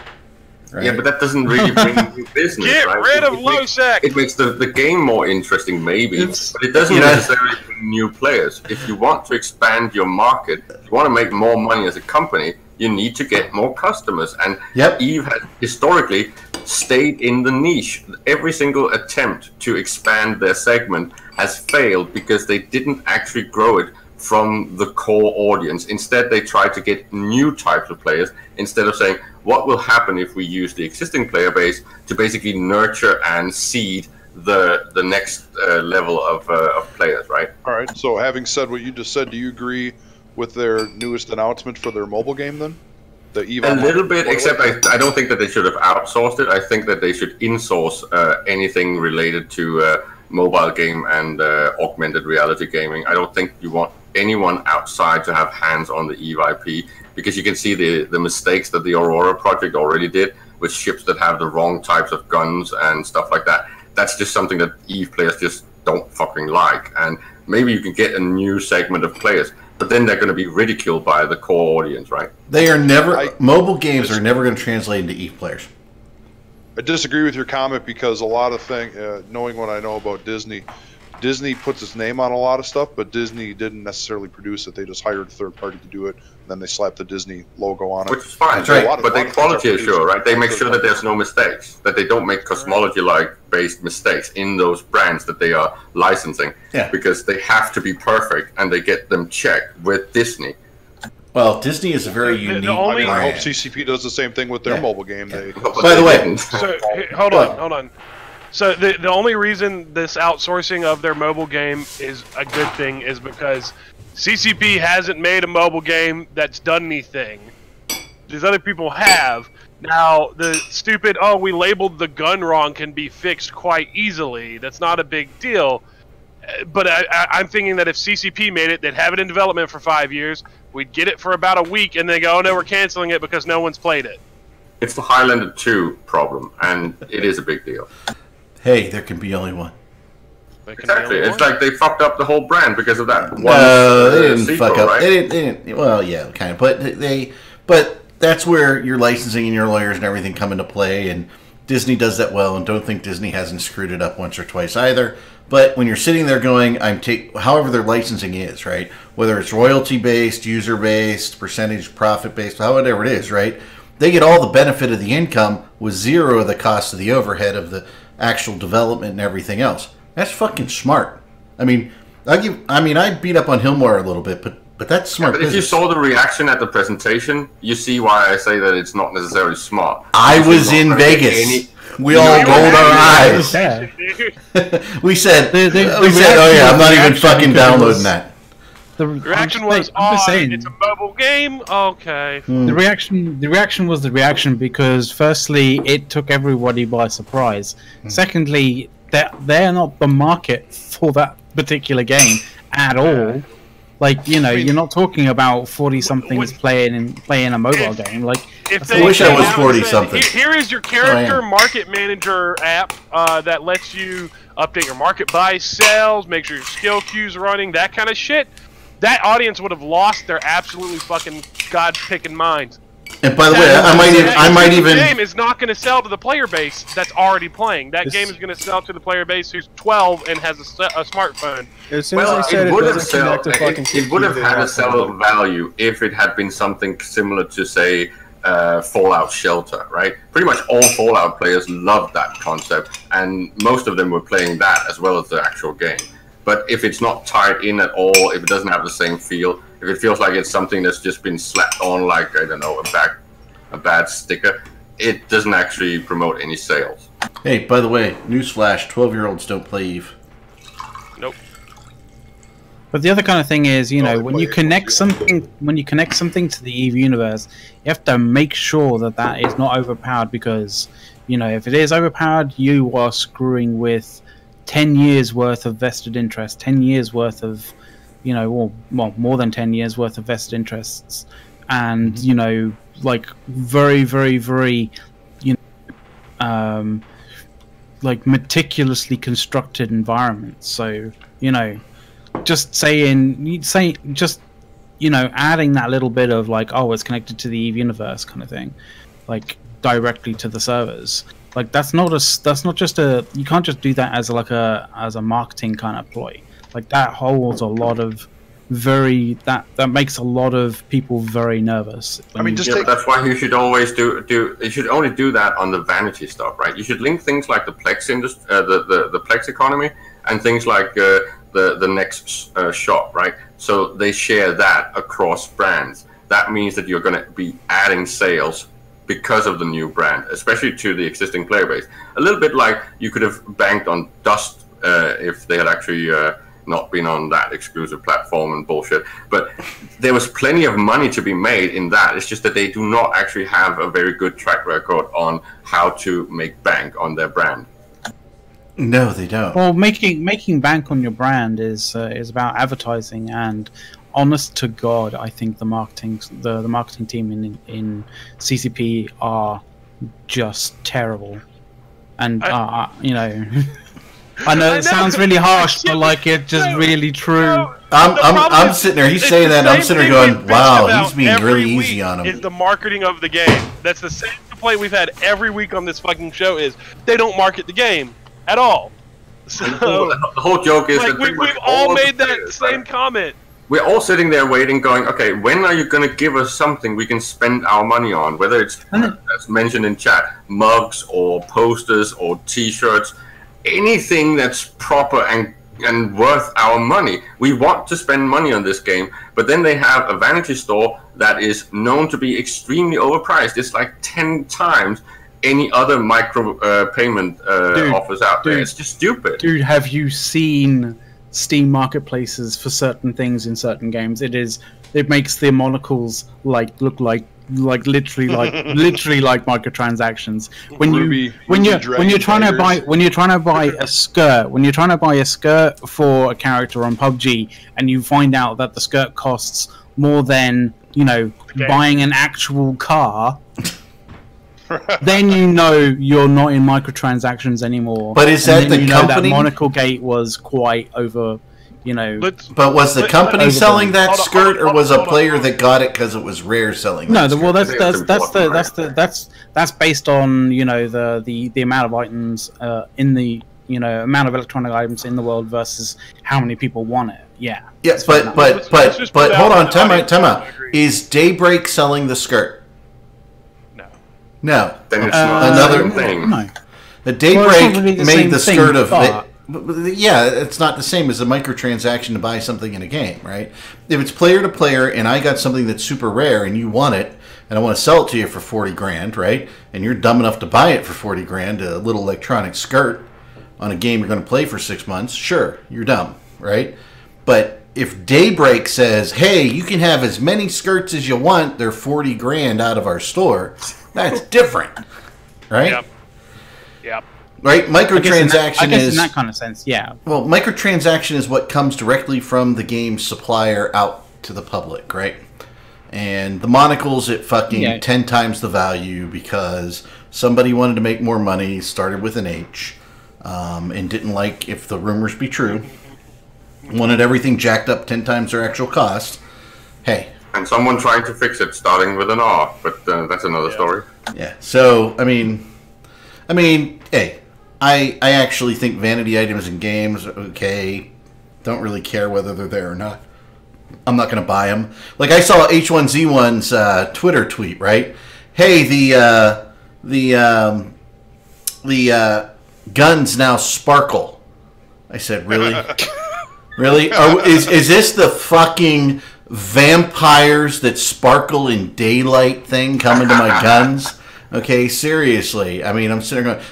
Right? Yeah, but that doesn't really bring new business, Get right? rid of Losec. It makes the game more interesting, maybe, but it doesn't necessarily bring new players. If you want to expand your market, if you want to make more money as a company, you need to get more customers. And EVE has historically stayed in the niche. Every single attempt to expand their segment has failed because they didn't actually grow it from the core audience. Instead, they tried to get new types of players instead of saying, what will happen if we use the existing player base to basically nurture and seed the next level of players, right? All right. So having said what you just said, do you agree with their newest announcement for their mobile game then? The EVE a little bit, except I don't think that they should have outsourced it. I think that they should insource anything related to mobile game and augmented reality gaming. I don't think you want anyone outside to have hands on the EVE IP, because you can see the mistakes that the Aurora project already did with ships that have the wrong types of guns and stuff like that. That's just something that EVE players just don't fucking like, and maybe you can get a new segment of players, but then they're going to be ridiculed by the core audience, right? They are never mobile games are never going to translate into EVE players. I disagree with your comment because a lot of knowing what I know about Disney puts its name on a lot of stuff, but Disney didn't necessarily produce it. They just hired a third party to do it, and then they slapped the Disney logo on it. Which is fine, right? But they quality assure, right? They make sure that there's no mistakes, that they don't make cosmology-like based mistakes in those brands that they are licensing, because they have to be perfect, and they get them checked with Disney. Well, Disney is a very unique brand. I hope CCP does the same thing with their mobile game. By the way, so, hold on. So the only reason this outsourcing of their mobile game is a good thing is because CCP hasn't made a mobile game that's done anything. These other people have. Now, the stupid, we labeled the gun wrong can be fixed quite easily. That's not a big deal. But I'm thinking that if CCP made it, they'd have it in development for 5 years. We'd get it for about a week, and they go, oh, no, we're canceling it because no one's played it. It's the Highlander 2 problem, and it is a big deal. Hey, there can be only one. Exactly. It's like they fucked up the whole brand because of that one. No, they didn't fuck up. Right? They didn't. Well, yeah, kind of. But that's where your licensing and your lawyers and everything come into play. And Disney does that well. And don't think Disney hasn't screwed it up once or twice either. But when you're sitting there going, however their licensing is, right? Whether it's royalty based, user based, percentage profit based, however it is, right? They get all the benefit of the income with zero of the cost of the overhead of the actual development and everything else. That's fucking smart. I mean, I beat up on Hillmore a little bit, but that's smart. But if you saw the reaction at the presentation, you see why I say that it's not necessarily smart. I was in Vegas. We all rolled our eyes. We said, oh yeah, I'm not even fucking downloading that. The reaction was, it's a mobile game? Okay. The reaction was the reaction because, firstly, it took everybody by surprise. Secondly, they're not the market for that particular game at all. Like, you're not talking about 40-somethings playing a mobile game. Like, I wish I was 40-something. Here is your character market manager app that lets you update your market buy, sales, make sure your skill queue's running, that kind of shit. That audience would have lost their absolutely fucking god-picking minds. And by the way, I might even. The game is not going to sell to the player base that's already playing. That game is going to sell to the player base who's 12 and has a smartphone. As soon as I said it would have had a sell value if it had been something similar to, say, Fallout Shelter, right? Pretty much all Fallout players loved that concept, and most of them were playing that as well as the actual game. But if it's not tied in at all, if it doesn't have the same feel, if it feels like it's something that's just been slapped on, like, I don't know, a bad sticker, it doesn't actually promote any sales. Hey, by the way, newsflash: 12-year-olds don't play EVE. Nope. But the other kind of thing is, when you connect something to the EVE universe, you have to make sure that is not overpowered because, if it is overpowered, you are screwing with 10 years worth of vested interest, 10 years worth of, more than 10 years worth of vested interests, and like very, very, very, like meticulously constructed environments. So just adding that little bit of like, it's connected to the EVE universe kind of thing, like directly to the servers. Like that's not just you can't just do that as a marketing kind of ploy. Like that holds a lot of that makes a lot of people very nervous. That's why you should always you should only do that on the vanity stuff, right? You should link things like the Plex industry, the Plex economy, and things like the next shop, right? So they share that across brands. That means that you're going to be adding sales because of the new brand, especially to the existing player base. A little bit like you could have banked on Dust if they had actually not been on that exclusive platform and bullshit. But there was plenty of money to be made in that. It's just that they do not actually have a very good track record on how to make bank on their brand. No, they don't. Well, making bank on your brand is about advertising, and honest to God, I think the marketing team in CCP are just terrible, and I know it sounds really harsh, but like it's just really true. I'm sitting there. He's saying that. I'm sitting there going, "Wow, he's being really easy on him." Is the marketing of the game? That's the same complaint we've had every week on this fucking show. Is they don't market the game at all. So the whole joke is like that we've all made that same comment. We're all sitting there waiting, going, okay, when are you going to give us something we can spend our money on? Whether it's, as mentioned in chat, mugs or posters or T-shirts, anything that's proper and worth our money. We want to spend money on this game, but then they have a vanity store that is known to be extremely overpriced. It's like 10 times any other micro payment offers out there. It's just stupid. Dude, have you seen Steam marketplaces for certain things in certain games? It makes the monocles look like literally like microtransactions. When you're trying to buy a skirt for a character on PUBG and you find out that the skirt costs more than, you know, buying an actual car, then you know you're not in microtransactions anymore. But is that the company? That Monocle Gate was quite over, you know. But was the company selling that skirt, or was a player that got it because it was rare selling? No, well, that's based on, you know, the amount of items in the, you know, amount of electronic items in the world versus how many people want it. Yeah. Yes, but hold on, time out. Is Daybreak selling the skirt? No. Then it's not another thing. No. The Daybreak made the skirt of it. Yeah, it's not the same as a microtransaction to buy something in a game, right? If it's player to player and I got something that's super rare and you want it and I want to sell it to you for 40 grand, right? And you're dumb enough to buy it for 40 grand, a little electronic skirt on a game you're going to play for 6 months, sure, you're dumb, right? But if Daybreak says, hey, you can have as many skirts as you want, they're 40 grand out of our store, that's different, right? Yep. Right? Microtransaction I guess in that kind of sense, yeah. Well, microtransaction is what comes directly from the game supplier out to the public, right? And the monocle's at fucking 10 times the value because somebody wanted to make more money, started with an H, and didn't like, if the rumors be true, wanted everything jacked up 10 times their actual cost. Hey. And someone trying to fix it, starting with an R, but that's another story. Yeah. So, I mean, hey, I actually think vanity items in games, okay, don't really care whether they're there or not. I'm not going to buy them. Like, I saw H1Z1's Twitter tweet, right? Hey, the guns now sparkle. I said, really? Really? Is this the fucking vampires that sparkle in daylight thing coming to my guns? Okay, seriously. I mean, I'm sitting there going,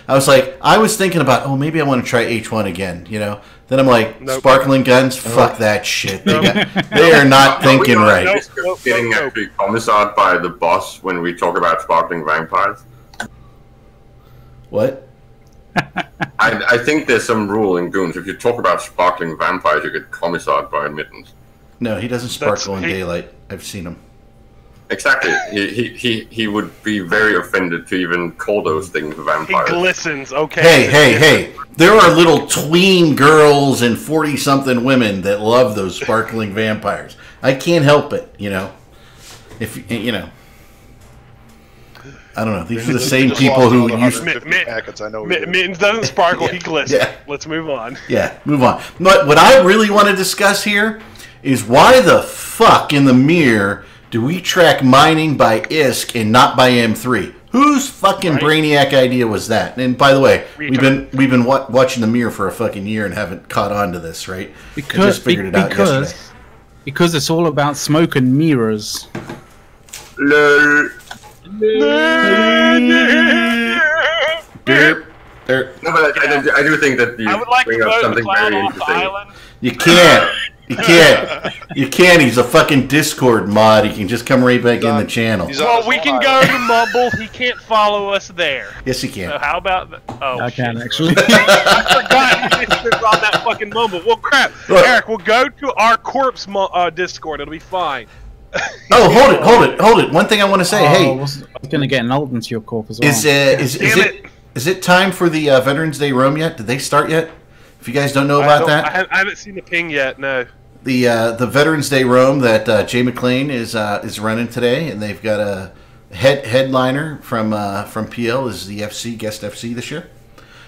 I was thinking about, maybe I want to try H1 again, you know? Then I'm like, sparkling guns? Fuck that shit. They are not thinking right. Getting actually commissaried by the boss when we talk about sparkling vampires. What? I think there's some rule in Goons. If you talk about sparkling vampires, you get commissaried by admittance. No, he doesn't sparkle in daylight. I've seen him. Exactly. He would be very offended to even call those things vampires. He glistens, okay. Hey. There are little tween girls and 40-something women that love those sparkling vampires. I can't help it, you know. If you know. I don't know. These are the same people who use Mittens doesn't sparkle, he glistens. Yeah. Let's move on. Yeah, move on. But what I really want to discuss here is why the fuck in the mirror do we track mining by ISK and not by M3? Whose fucking brainiac idea was that? And by the way, we've been watching the mirror for a fucking year and haven't caught on to this, right? Because I just figured it out yesterday. Because it's all about smoke and mirrors. Lol. Derp. No, but I do think that you bring up something very interesting. You can't. You can't. He's a fucking Discord mod. He can just come right back in the channel. Well, we can go to Mumble. He can't follow us there. Yes, he can. So how about that? Oh, I can actually. I forgot he was on that fucking Mumble. Well, crap. Eric, we'll go to our corpse Discord. It'll be fine. Oh, hold it. One thing I want to say. Hey, I was going to get an Alden to your corp as well. Is it time for the Veterans Day roam yet? Did they start yet? If you guys don't know about that, I haven't seen the ping yet. No. The Veterans Day Roam that Jay McLean is running today, and they've got a headliner from PL is the guest FC this year.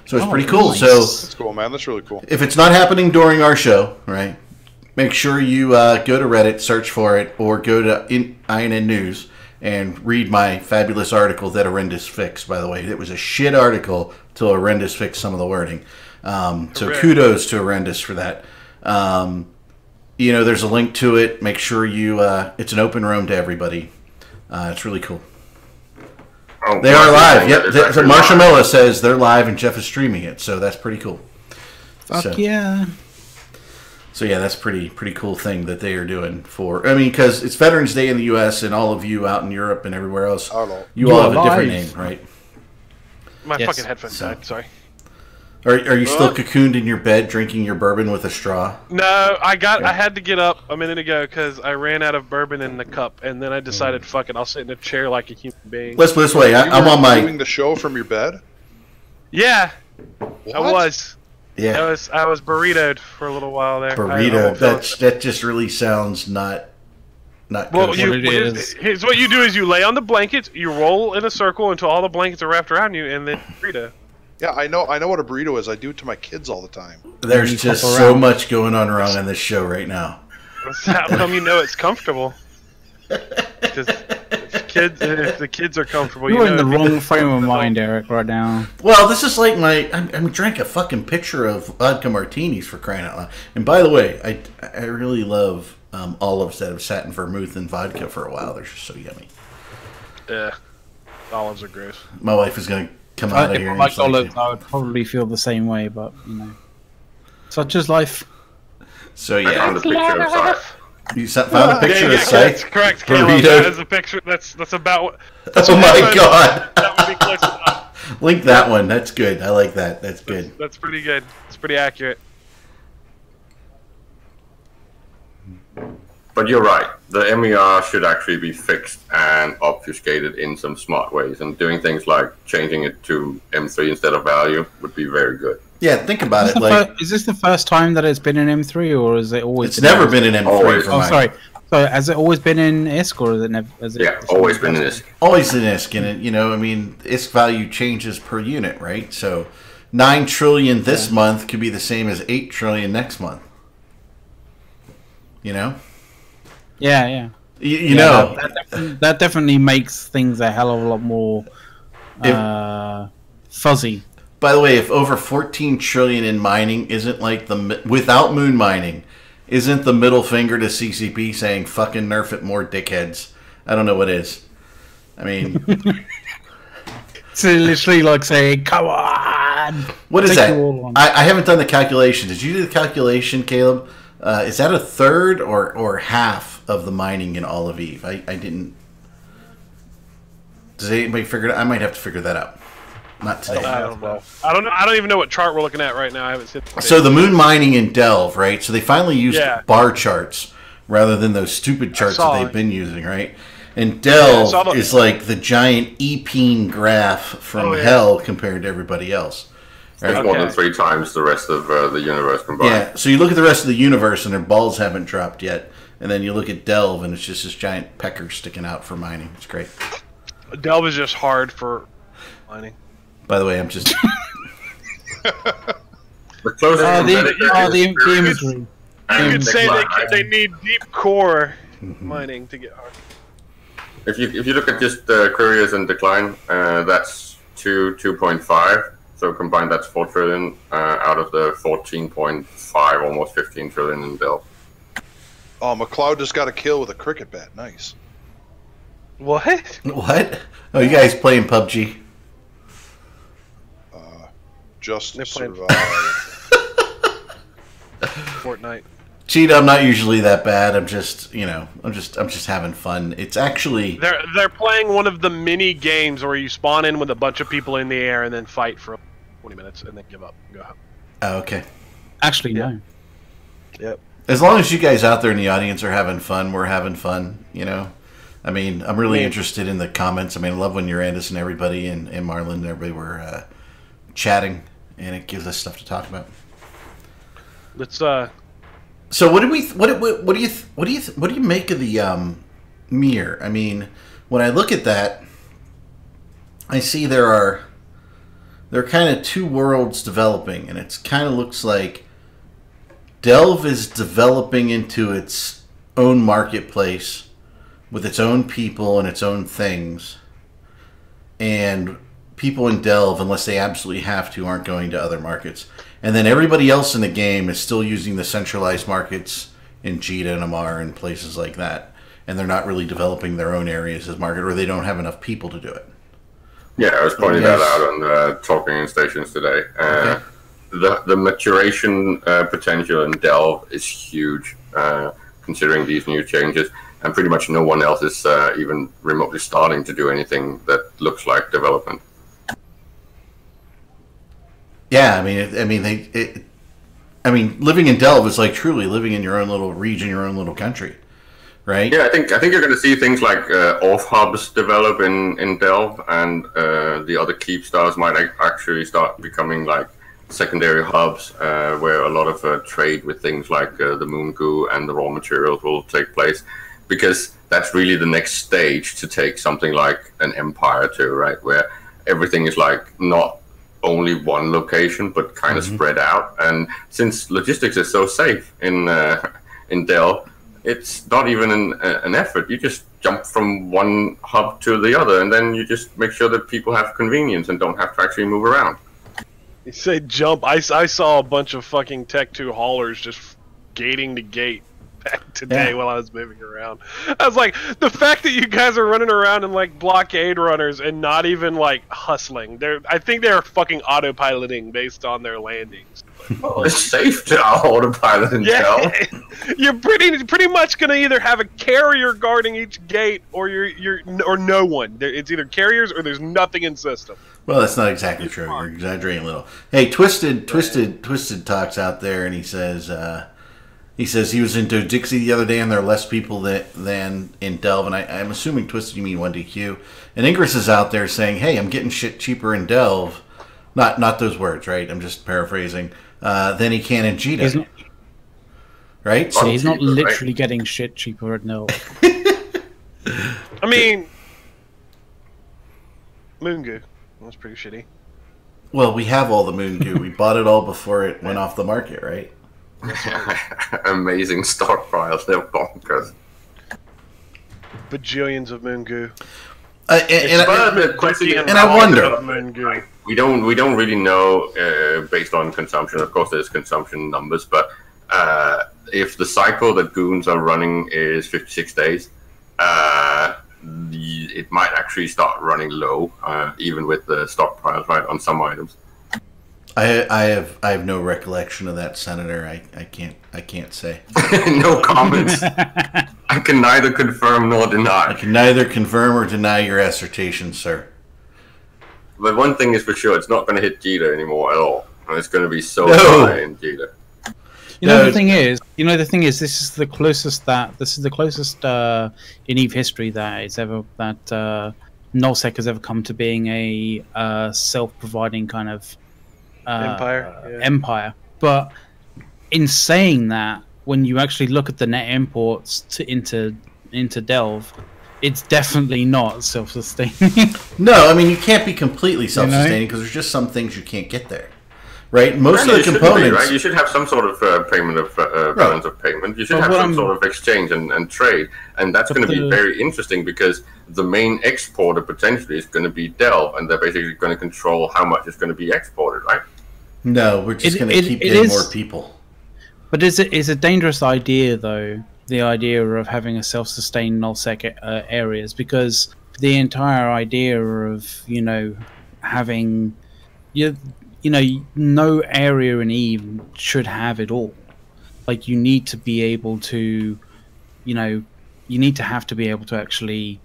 So it's pretty cool. Nice. So That's cool, man. That's really cool. if it's not happening during our show, right, make sure you go to Reddit, search for it, or go to INN News and read my fabulous article that Arendis fixed, by the way. It was a shit article till Arendis fixed some of the wording. So kudos to Arendis for that. There's a link to it. Make sure you... it's an open room to everybody. It's really cool. Oh, They are live. Yep. Exactly Marsha live. Miller says they're live and Jeff is streaming it, so that's pretty cool. Fuck yeah. So yeah, that's pretty cool thing that they are doing for. I mean, because it's Veterans Day in the U.S. and all of you out in Europe and everywhere else, I don't know. you all have a You're different live. name, right? My Yes. fucking headphones died. Sorry. Are you still cocooned in your bed drinking your bourbon with a straw? No, I had to get up a minute ago because I ran out of bourbon in the cup, and then I decided, fuck it, I'll sit in a chair like a human being. Let's put it this way. I'm You on were doing my the show from your bed. Yeah, What? I was. yeah I was burritoed for a little while there. I burrito. almost fell That just really sounds not Well, kosher. What it is. here's what you do: is you lay on the blankets, you roll in a circle until all the blankets are wrapped around you, and then burrito. Yeah, I know what a burrito is. I do it to my kids all the time. There's You just flip so around. much going on wrong on this show right now. That's how come you know it's comfortable. Because if the kids are comfortable, You're you in know the if you- wrong frame of mind, Eric, right now. Well, this is like I drank a fucking picture of vodka martinis for crying out loud. And by the way, I really love olives that have sat in vermouth and vodka for a while. They're just so yummy. Yeah, olives are gross. My wife is going to come out of If here. I and liked she's like, olives, I would probably feel the same way, but, such is life. so I yeah, found a picture of Sark. you found a picture of that's Scythe? correct, Caleb. Burrito. That is a picture. That's about what. Oh my god! That would be close enough. Link that one. That's good. I like that. That's good. That's pretty good. It's pretty accurate. But you're right. The MER should actually be fixed and obfuscated in some smart ways. And doing things like changing it to M3 instead of value would be very good. Yeah, think about it. Like Is this the first time that it's been in M3, or is it always? it's never been an M3 Always. for Oh, mine. sorry. So has it always been in ISK, or is it never? Yeah, always been in this. Always an ISK in it. I mean, ISK value changes per unit, right? So 9 trillion this month could be the same as 8 trillion next month. You know? Yeah. You know, that definitely makes things a hell of a lot more fuzzy. by the way, if over 14 trillion in mining isn't like without moon mining, isn't the middle finger to CCP saying fucking nerf it more, dickheads? I don't know what is. I mean, It's literally like saying, "Come on." what is Take that? you all on. I haven't done the calculation. Did you do the calculation, Caleb? Is that a third or half of the mining in all of Eve? I didn't. Does anybody figure it out? I might have to figure that out. Not today. I don't know. I don't even know what chart we're looking at right now. I haven't seen. So the moon mining in Delve, right? So they finally used Yeah. bar charts rather than those stupid charts that saw they've it. been using, right? And I Delve saw the- is like the giant E-peen graph from Oh, yeah. hell compared to everybody else. It's Right? more than Okay. 3 times the rest of the universe combined. Yeah, so you look at the rest of the universe and their balls haven't dropped yet. And then you look at Delve and it's just this giant pecker sticking out for mining. It's great. Delve is just hard for mining. By the way, I'm just... The closest competitor The is Sirius imagery. and You could say Decline. they need deep core mining to get hard. If you look at just Curious and Decline, that's 2.5. So combined, that's 4 trillion out of the 14.5, almost 15 trillion in Delve. Oh, McLeod just got a kill with a cricket bat. Nice. What? What? Oh, you guys playing PUBG? Just They're playing- survive. Fortnite. Cheat, I'm not usually that bad. I'm just, I'm just having fun. It's actually... They're playing one of the mini games where you spawn in with a bunch of people in the air and then fight for 20 minutes and then give up and go home. Oh, okay. Actually, no. Yep. As long as you guys out there in the audience are having fun, we're having fun, I mean, I'm really interested in the comments. I mean, I love when Urandus and everybody and Marlon and everybody were chatting, and it gives us stuff to talk about. Let's So what do you make of the mirror? I mean, when I look at that, I see there are kind of two worlds developing, and it kind of looks like Delve is developing into its own marketplace with its own people and its own things, and people in Delve, unless they absolutely have to, aren't going to other markets. And then everybody else in the game is still using the centralized markets in Jita and Amar and places like that. And they're not really developing their own areas as market, or they don't have enough people to do it. Yeah, I was pointing that out on the talking stations today. Okay. The maturation potential in Delve is huge, considering these new changes. And pretty much no one else is even remotely starting to do anything that looks like development. Yeah, I mean, living in Delve is like truly living in your own little region, your own little country, right? Yeah, I think you're going to see things like off hubs develop in Delve, and the other keep stars might actually start becoming like secondary hubs where a lot of trade with things like the moon goo and the raw materials will take place, because that's really the next stage to take something like an empire to, right, where everything is like not only one location but kind of spread out. And since logistics is so safe in Delve, it's not even an effort. You just jump from one hub to the other, and then you just make sure that people have convenience and don't have to actually move around. You say jump. I saw a bunch of fucking Tech 2 haulers just gating to gate back today while I was moving around. I was like, the fact that you guys are running around in like blockade runners and not even like hustling. I think they're fucking autopiloting based on their landings. Well, it's safe to autopilot in Delve. You're pretty much gonna either have a carrier guarding each gate, or or no one. It's either carriers or there's nothing in system. Well, that's not exactly true. You're exaggerating a little. Hey, Twisted talks out there, and he says he was in Dixie the other day, and there are less people than in Delve. And I'm assuming, Twisted, you mean 1DQ. And Ingress is out there saying, "Hey, I'm getting shit cheaper in Delve." Not those words, right? I'm just paraphrasing. Than he can in Jita. Right? So he's not literally getting shit cheaper at Delve. I mean, Moon Goo. That's pretty shitty. Well, we have all the Moon Goo. We bought it all before it went off the market, right? Amazing stockpiles. They're bonkers. Bajillions of Moon Goo. And I wonder. We don't really know based on consumption. Of course, there's consumption numbers, but if the cycle that goons are running is 56 days, it might actually start running low, even with the stockpiles, right, on some items. I have no recollection of that, Senator. I can't say. No comments. I can neither confirm nor deny. I can neither confirm or deny your assertion, sir. But one thing is for sure, it's not going to hit Jita anymore at all. And it's going to be so high in Jita. The thing is, this is the closest in EVE history that Nullsec has ever come to being a self-providing kind of empire. But in saying that, when you actually look at the net imports into Delve, it's definitely not self-sustaining. No, I mean, you can't be completely self-sustaining because there's just some things you can't get there, right? Most of the components, right? You should have some sort of payment of balance of payment. You should have some sort of exchange and trade, and that's going to be very interesting because the main exporter potentially is going to be Delve, and they're basically going to control how much is going to be exported, right? No, we're just going to keep getting more people. But it's a dangerous idea, though, the idea of having a self-sustained nullsec areas, because the entire idea of, having, no area in EVE should have it all. Like, you need to be able to, you need to have to be able to actually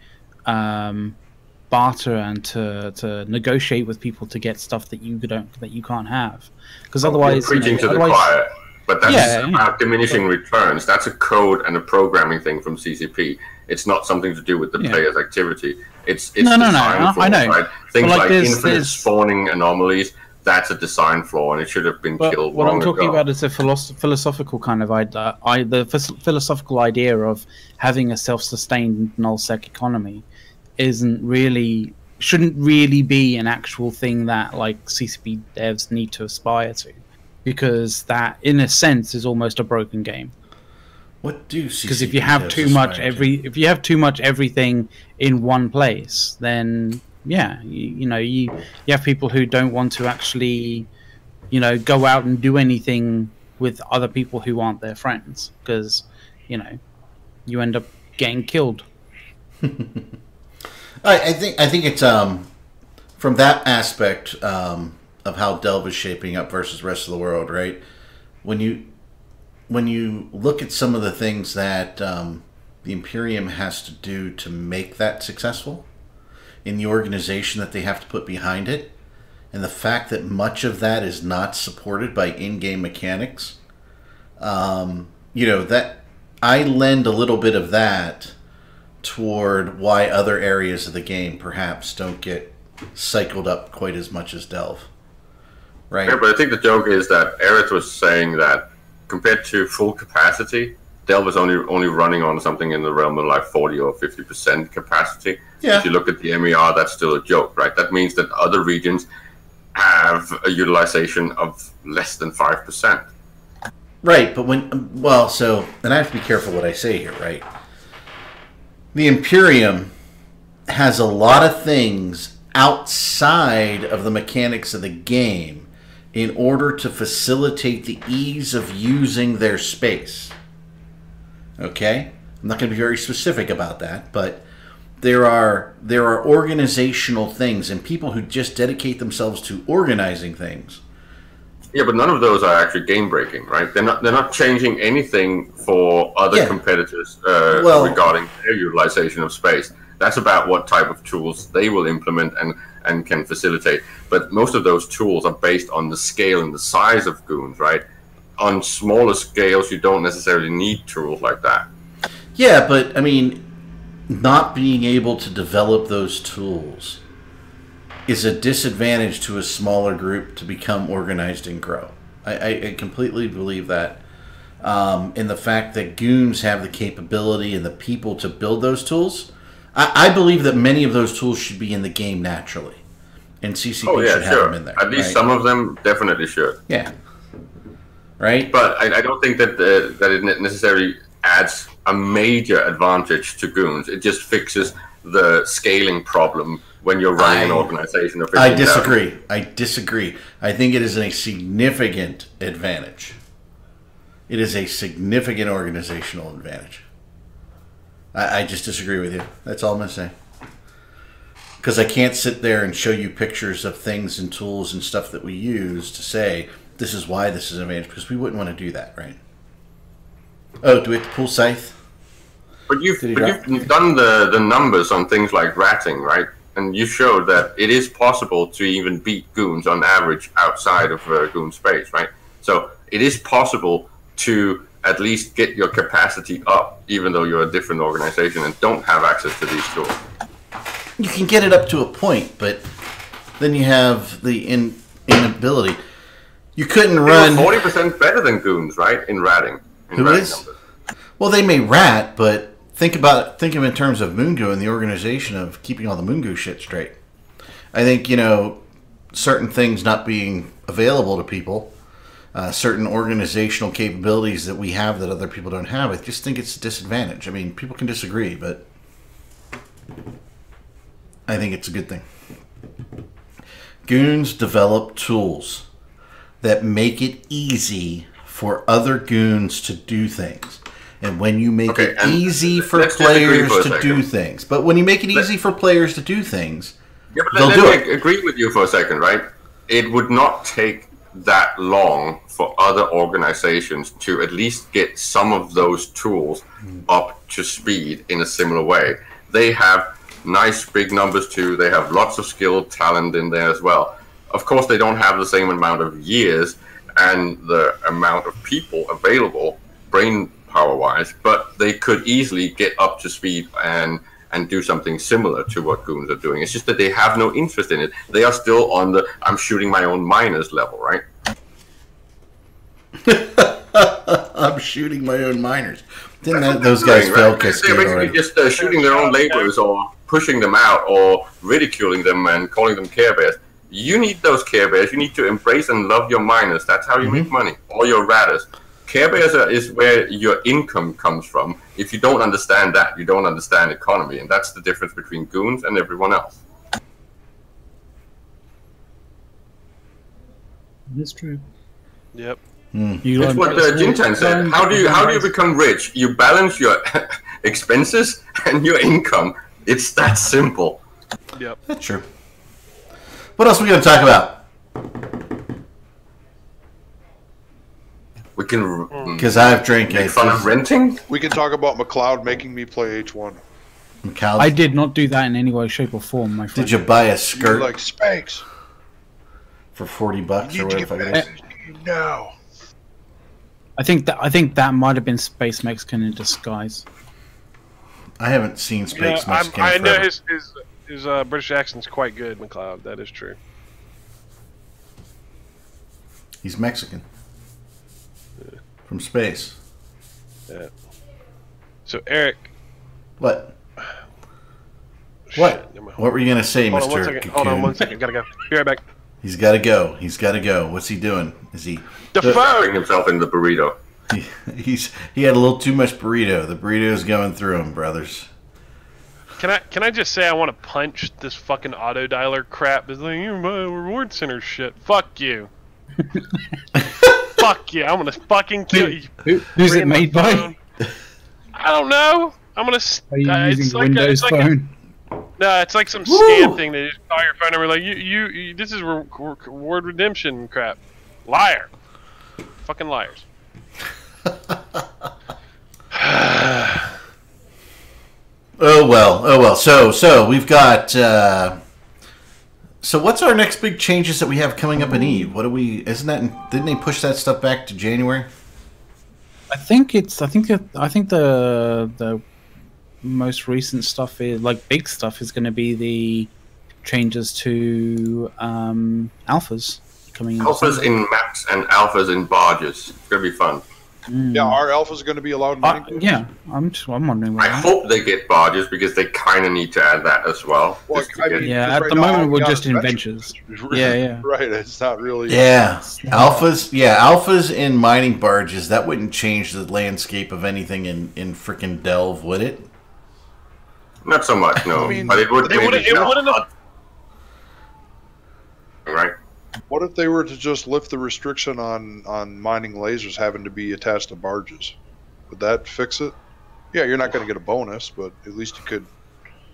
barter and to negotiate with people to get stuff that you can't have, because otherwise, preaching to the choir. But that's about diminishing returns. That's a code and a programming thing from CCP. It's not something to do with the player's activity. It's no. I know. Right? Things like infinite spawning anomalies that's a design flaw and it should have been killed what long I'm talking ago. about is a philosophical kind of idea. The philosophical idea of having a self-sustained nullsec economy shouldn't really be an actual thing that like CCP devs need to aspire to, because that, in a sense, is almost a broken game. What do CCP Because if you have if you have too much everything in one place, then yeah, you have people who don't want to actually, go out and do anything with other people who aren't their friends, because you end up getting killed. I think it's from that aspect of how Delve is shaping up versus the rest of the world, right? When you look at some of the things that the Imperium has to do to make that successful, in the organization that they have to put behind it, and the fact that much of that is not supported by in-game mechanics, that I lend a little bit of that toward why other areas of the game perhaps don't get cycled up quite as much as Delve. Right? Yeah, but I think the joke is that Aerith was saying that compared to full capacity, Delve is only running on something in the realm of like 40 or 50% capacity. Yeah. If you look at the MER, that's still a joke, right? That means that other regions have a utilization of less than 5%. Right, but and I have to be careful what I say here, right? The Imperium has a lot of things outside of the mechanics of the game in order to facilitate the ease of using their space. Okay? I'm not going to be very specific about that, but there are organizational things and people who just dedicate themselves to organizing things. Yeah, but none of those are actually game breaking, right? They're not changing anything for other competitors regarding their utilization of space. That's about what type of tools they will implement and can facilitate. But most of those tools are based on the scale and the size of goons, right? On smaller scales, you don't necessarily need tools like that. Yeah, but I mean, not being able to develop those tools is a disadvantage to a smaller group to become organized and grow. I completely believe that. In the fact that goons have the capability and the people to build those tools, I believe that many of those tools should be in the game naturally. And CCP should have them in there. At least some of them definitely should. Yeah. Right? But I don't think that it necessarily adds a major advantage to goons. It just fixes the scaling problem when you're running an organization of 15,000. I disagree. I think it is a significant advantage. It is a significant organizational advantage. I just disagree with you. That's all I'm going to say. Because I can't sit there and show you pictures of things and tools and stuff that we use to say this is why this is an advantage, because we wouldn't want to do that, right? Oh, do we have to pull Scythe? But you've done the numbers on things like ratting, right? And you showed that it is possible to even beat goons on average outside of goon space, right? So it is possible to at least get your capacity up, even though you're a different organization and don't have access to these tools. You can get it up to a point, but then you have the inability. You couldn't run 40% better than goons, right? In ratting. Who is? Numbers. Well, they may rat, but think of it in terms of Moongoo and the organization of keeping all the Moongoo shit straight. I think, certain things not being available to people, certain organizational capabilities that we have that other people don't have, I just think it's a disadvantage. I mean, people can disagree, but I think it's a good thing. Goons develop tools that make it easy for other goons to do things. And when you make it easy for players to do things, but when you make it easy for players to do things, they'll do it. Let me agree with you for a second, right? It would not take that long for other organizations to at least get some of those tools up to speed in a similar way. They have nice big numbers too. They have lots of skilled talent in there as well. Of course, they don't have the same amount of years and the amount of people available, brain power-wise, but they could easily get up to speed and and do something similar to what goons are doing. It's just that they have no interest in it. They are still on the I'm shooting my own miners level, right? I'm shooting my own miners. Didn't those guys fail Cascade They're already? basically just shooting their own laborers or pushing them out or ridiculing them and calling them Care Bears. You need those Care Bears. You need to embrace and love your miners. That's how you make money. Or your ratters. Care Bears is where your income comes from. If you don't understand that, you don't understand economy. And that's the difference between goons and everyone else. That's true. Yep. That's what Jintan said. How do you become rich? You balance your expenses and your income. It's that simple. Yep. That's true. What else are we going to talk about? We can Because I've drank make fun of renting. We can talk about McLeod making me play H1. I did not do that in any way, shape, or form, my friend. Did you buy a You're skirt like, Spanx, for $40 you or need to get whatever? back now. I think that might have been Space Mexican in disguise. I haven't seen Space Mexican I know forever. his British accent's quite good, McLeod. That is true. He's Mexican. From space. Yeah. So Eric. What? Shit, What? never mind. What were you going to say, Hold on one Mr. second. Hold on Cocoon? 1 second. Gotta go. Be right back. He's got to go. He's got to go. What's he doing? Is he... The Bring phone. himself in the burrito. He had a little too much burrito. The burrito's going through him, brothers. Can I just say I want to punch this fucking auto dialer crap? It's like you reward center shit. Fuck you. Fuck you. I'm gonna fucking kill you. Who's it Bring my made by? phone. I don't know. I'm gonna. Are you it's using like Windows Phone? No, it's like some Woo! scam thing. They just call your phone number like you this is reward redemption crap. Liar. Fucking liars. Oh well. So we've got. So what's our next big changes that we have coming up in Eve? What do we? Isn't that? Didn't they push that stuff back to January? I think the most recent stuff is like big stuff is going to be the changes to alphas coming in. Alphas in maps and alphas in barges. It's gonna be fun. Yeah, our alpha's going to be allowed. Mining Yeah, I'm wondering. I Why. hope they get barges because they kind of need to add that as well. Well, just to I get- mean, Yeah, because at right the now, moment all we're we got just is in ventures. Yeah. Right, it's not really. Yeah, alphas. Yeah, alphas in mining barges. That wouldn't change the landscape of anything in freaking Delve, would it? Not so much, no. I mean, but it would. It wouldn't have. Right. What if they were to just lift the restriction on mining lasers having to be attached to barges? Would that fix it? Yeah, you're not going to get a bonus, but at least you could.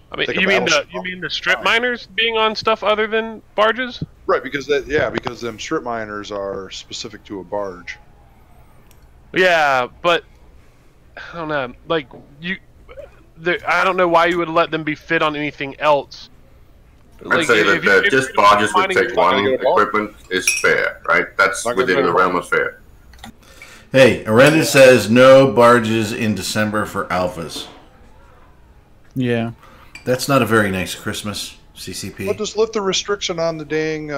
I mean, Take a you mean battleship the strip miners being on stuff other than barges? Right, because because them strip miners are specific to a barge. Yeah, but I don't know. Like I don't know why you would let them be fit on anything else. I'd say that just barges with Tech 1 equipment is fair, right? That's Not gonna within get the a realm of fair. Hey, Arenda says no barges in December for alphas. Yeah. That's not a very nice Christmas, CCP. Well, just lift the restriction on the dang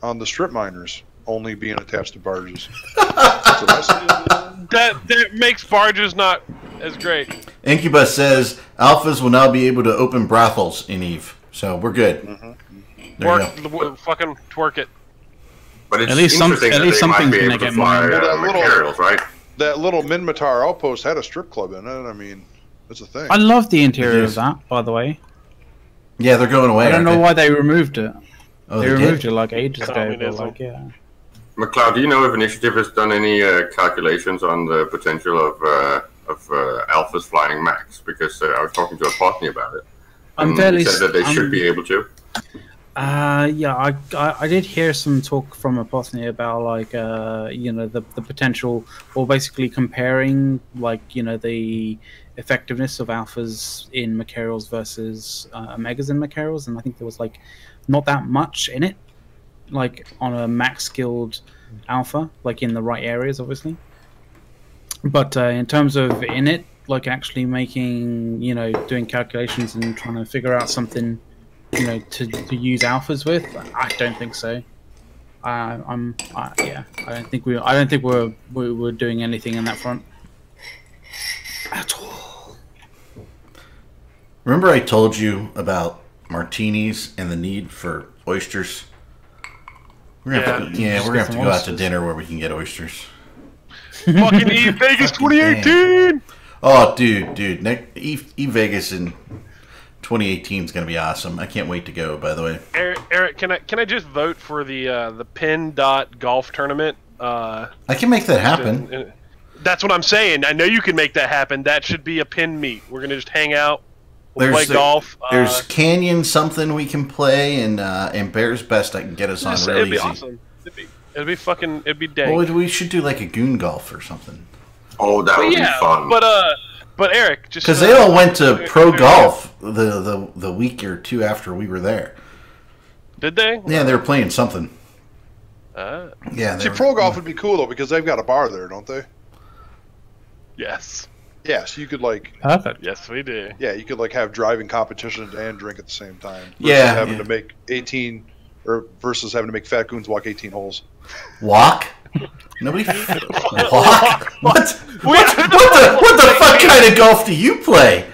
on the strip miners only being attached to barges. That's what I said. that makes barges not as great. Incubus says alphas will now be able to open brothels in Eve, so we're good. There you go. Fucking twerk it. But it's At least interesting that they might something's be gonna able to get fly mined. Well, that little- materials, right? That little Minmatar outpost had a strip club in it. I mean, that's a thing. I love the interior It of is. that, by the way. Yeah, they're going away. I don't aren't know why they removed it. Oh, They they removed did? it like ages ago. But Communism. like, yeah. McLeod, do you know if Initiative has done any calculations on the potential of alphas flying max? Because I was talking to a partner about it. I'm And fairly he said that they s- should I'm- be able to. Yeah, I did hear some talk from a Apotheny about like the potential, or basically comparing like the effectiveness of alphas in Macarials versus Omegas in Macarials, and I think there was like not that much in it, like on a max skilled alpha, like in the right areas, obviously. But in terms of in it like actually making, doing calculations and trying to figure out something, to use alphas with? I don't think so. I don't think we're doing anything in that front at all. Remember I told you about martinis and the need for oysters? We're gonna have to go out to dinner where we can get oysters. Fucking E-Vegas 2018! Oh, dude, E-Vegas in 2018 is gonna be awesome. I can't wait to go. By the way, Eric, can I just vote for the Pin Dot Golf Tournament? I can make that happen. That's what I'm saying. I know you can make that happen. That should be a pin meet. We're gonna just hang out. We'll play golf. There's Canyon something we can play, and Bear's Best I can get us on really It'd be easy. awesome. It'd be dang. Well, we should do like a goon golf or something. Oh, that would be fun. But Eric, just because they all went to pro golf the week or two after we were there. Did they? Yeah, they were playing something. Yeah. See, pro golf would be cool though because they've got a bar there, don't they? Yes. Yeah, so you could Perfect. Yes, we do. Yeah, you could have driving competitions and drink at the same time. Yeah. Having to make 18 versus having to make Fat Goons walk 18 holes. Walk? Nobody walk? What the fuck kind of golf do you play?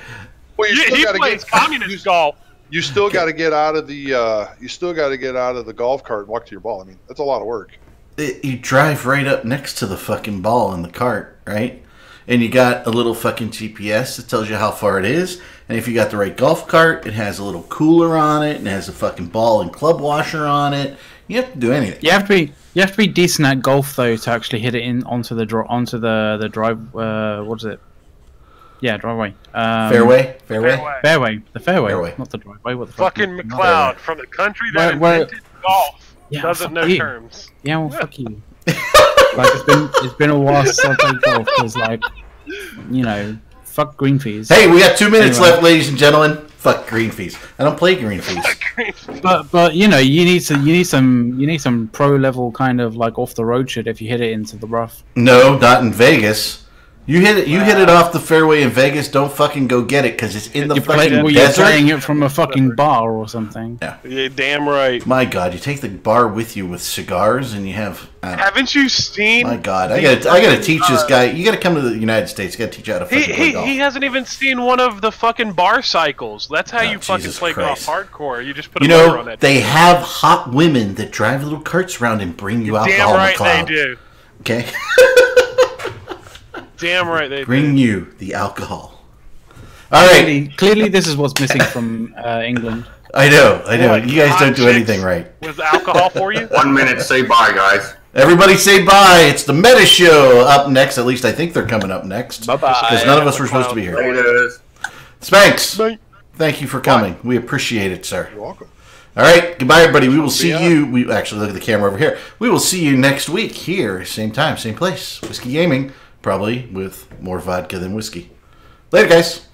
Well, He plays communist golf. You still got to get out of the golf cart and walk to your ball. I mean, that's a lot of work. You drive right up next to the fucking ball in the cart, right? And you got a little fucking GPS that tells you how far it is. And if you got the right golf cart, it has a little cooler on it and it has a fucking ball and club washer on it. You have to do anything. You have to be decent at golf though to actually hit it in onto the drive. What is it? Yeah, driveway. Fairway. Fairway. The fairway. Not the driveway. What the fuck? Fucking McLeod from the country that invented golf doesn't know terms. Yeah, well, fuck you. It's been a while since I played golf because fuck green fees. Hey, we got 2 minutes left, ladies and gentlemen. Fuck green fees. I don't play green fees. But you need some pro level kind of off the road shit if you hit it into the rough. No, not in Vegas. You hit it off the fairway in Vegas. Don't fucking go get it because it's in the fucking desert. You're playing it from a fucking bar or something. Yeah, damn right. My God, you take the bar with you with cigars and you have. Haven't you seen? My God, I gotta teach this guy. You gotta come to the United States. You gotta teach you how to fucking play golf. He hasn't even seen one of the fucking bar cycles. That's how you fucking Jesus play Christ. golf hardcore. You just put a motor on that. They have hot women that drive little carts around and bring you alcohol. Damn right McLeod. they do. Okay. Damn right they bring you the alcohol. All right. Clearly, this is what's missing from England. I know. You guys don't do anything right. Was alcohol for you? 1 minute. Say bye, guys. Everybody say bye. It's the Meta Show up next. At least I think they're coming up next. Bye-bye. Because none of us were supposed to be here. Later. Spanx, Bye. thank you for coming. We appreciate it, sir. You're welcome. All right. Goodbye, everybody. We will see you. We actually look at the camera over here. We will see you next week here, same time, same place. Whiskey Gaming, probably with more vodka than whiskey. Later, guys.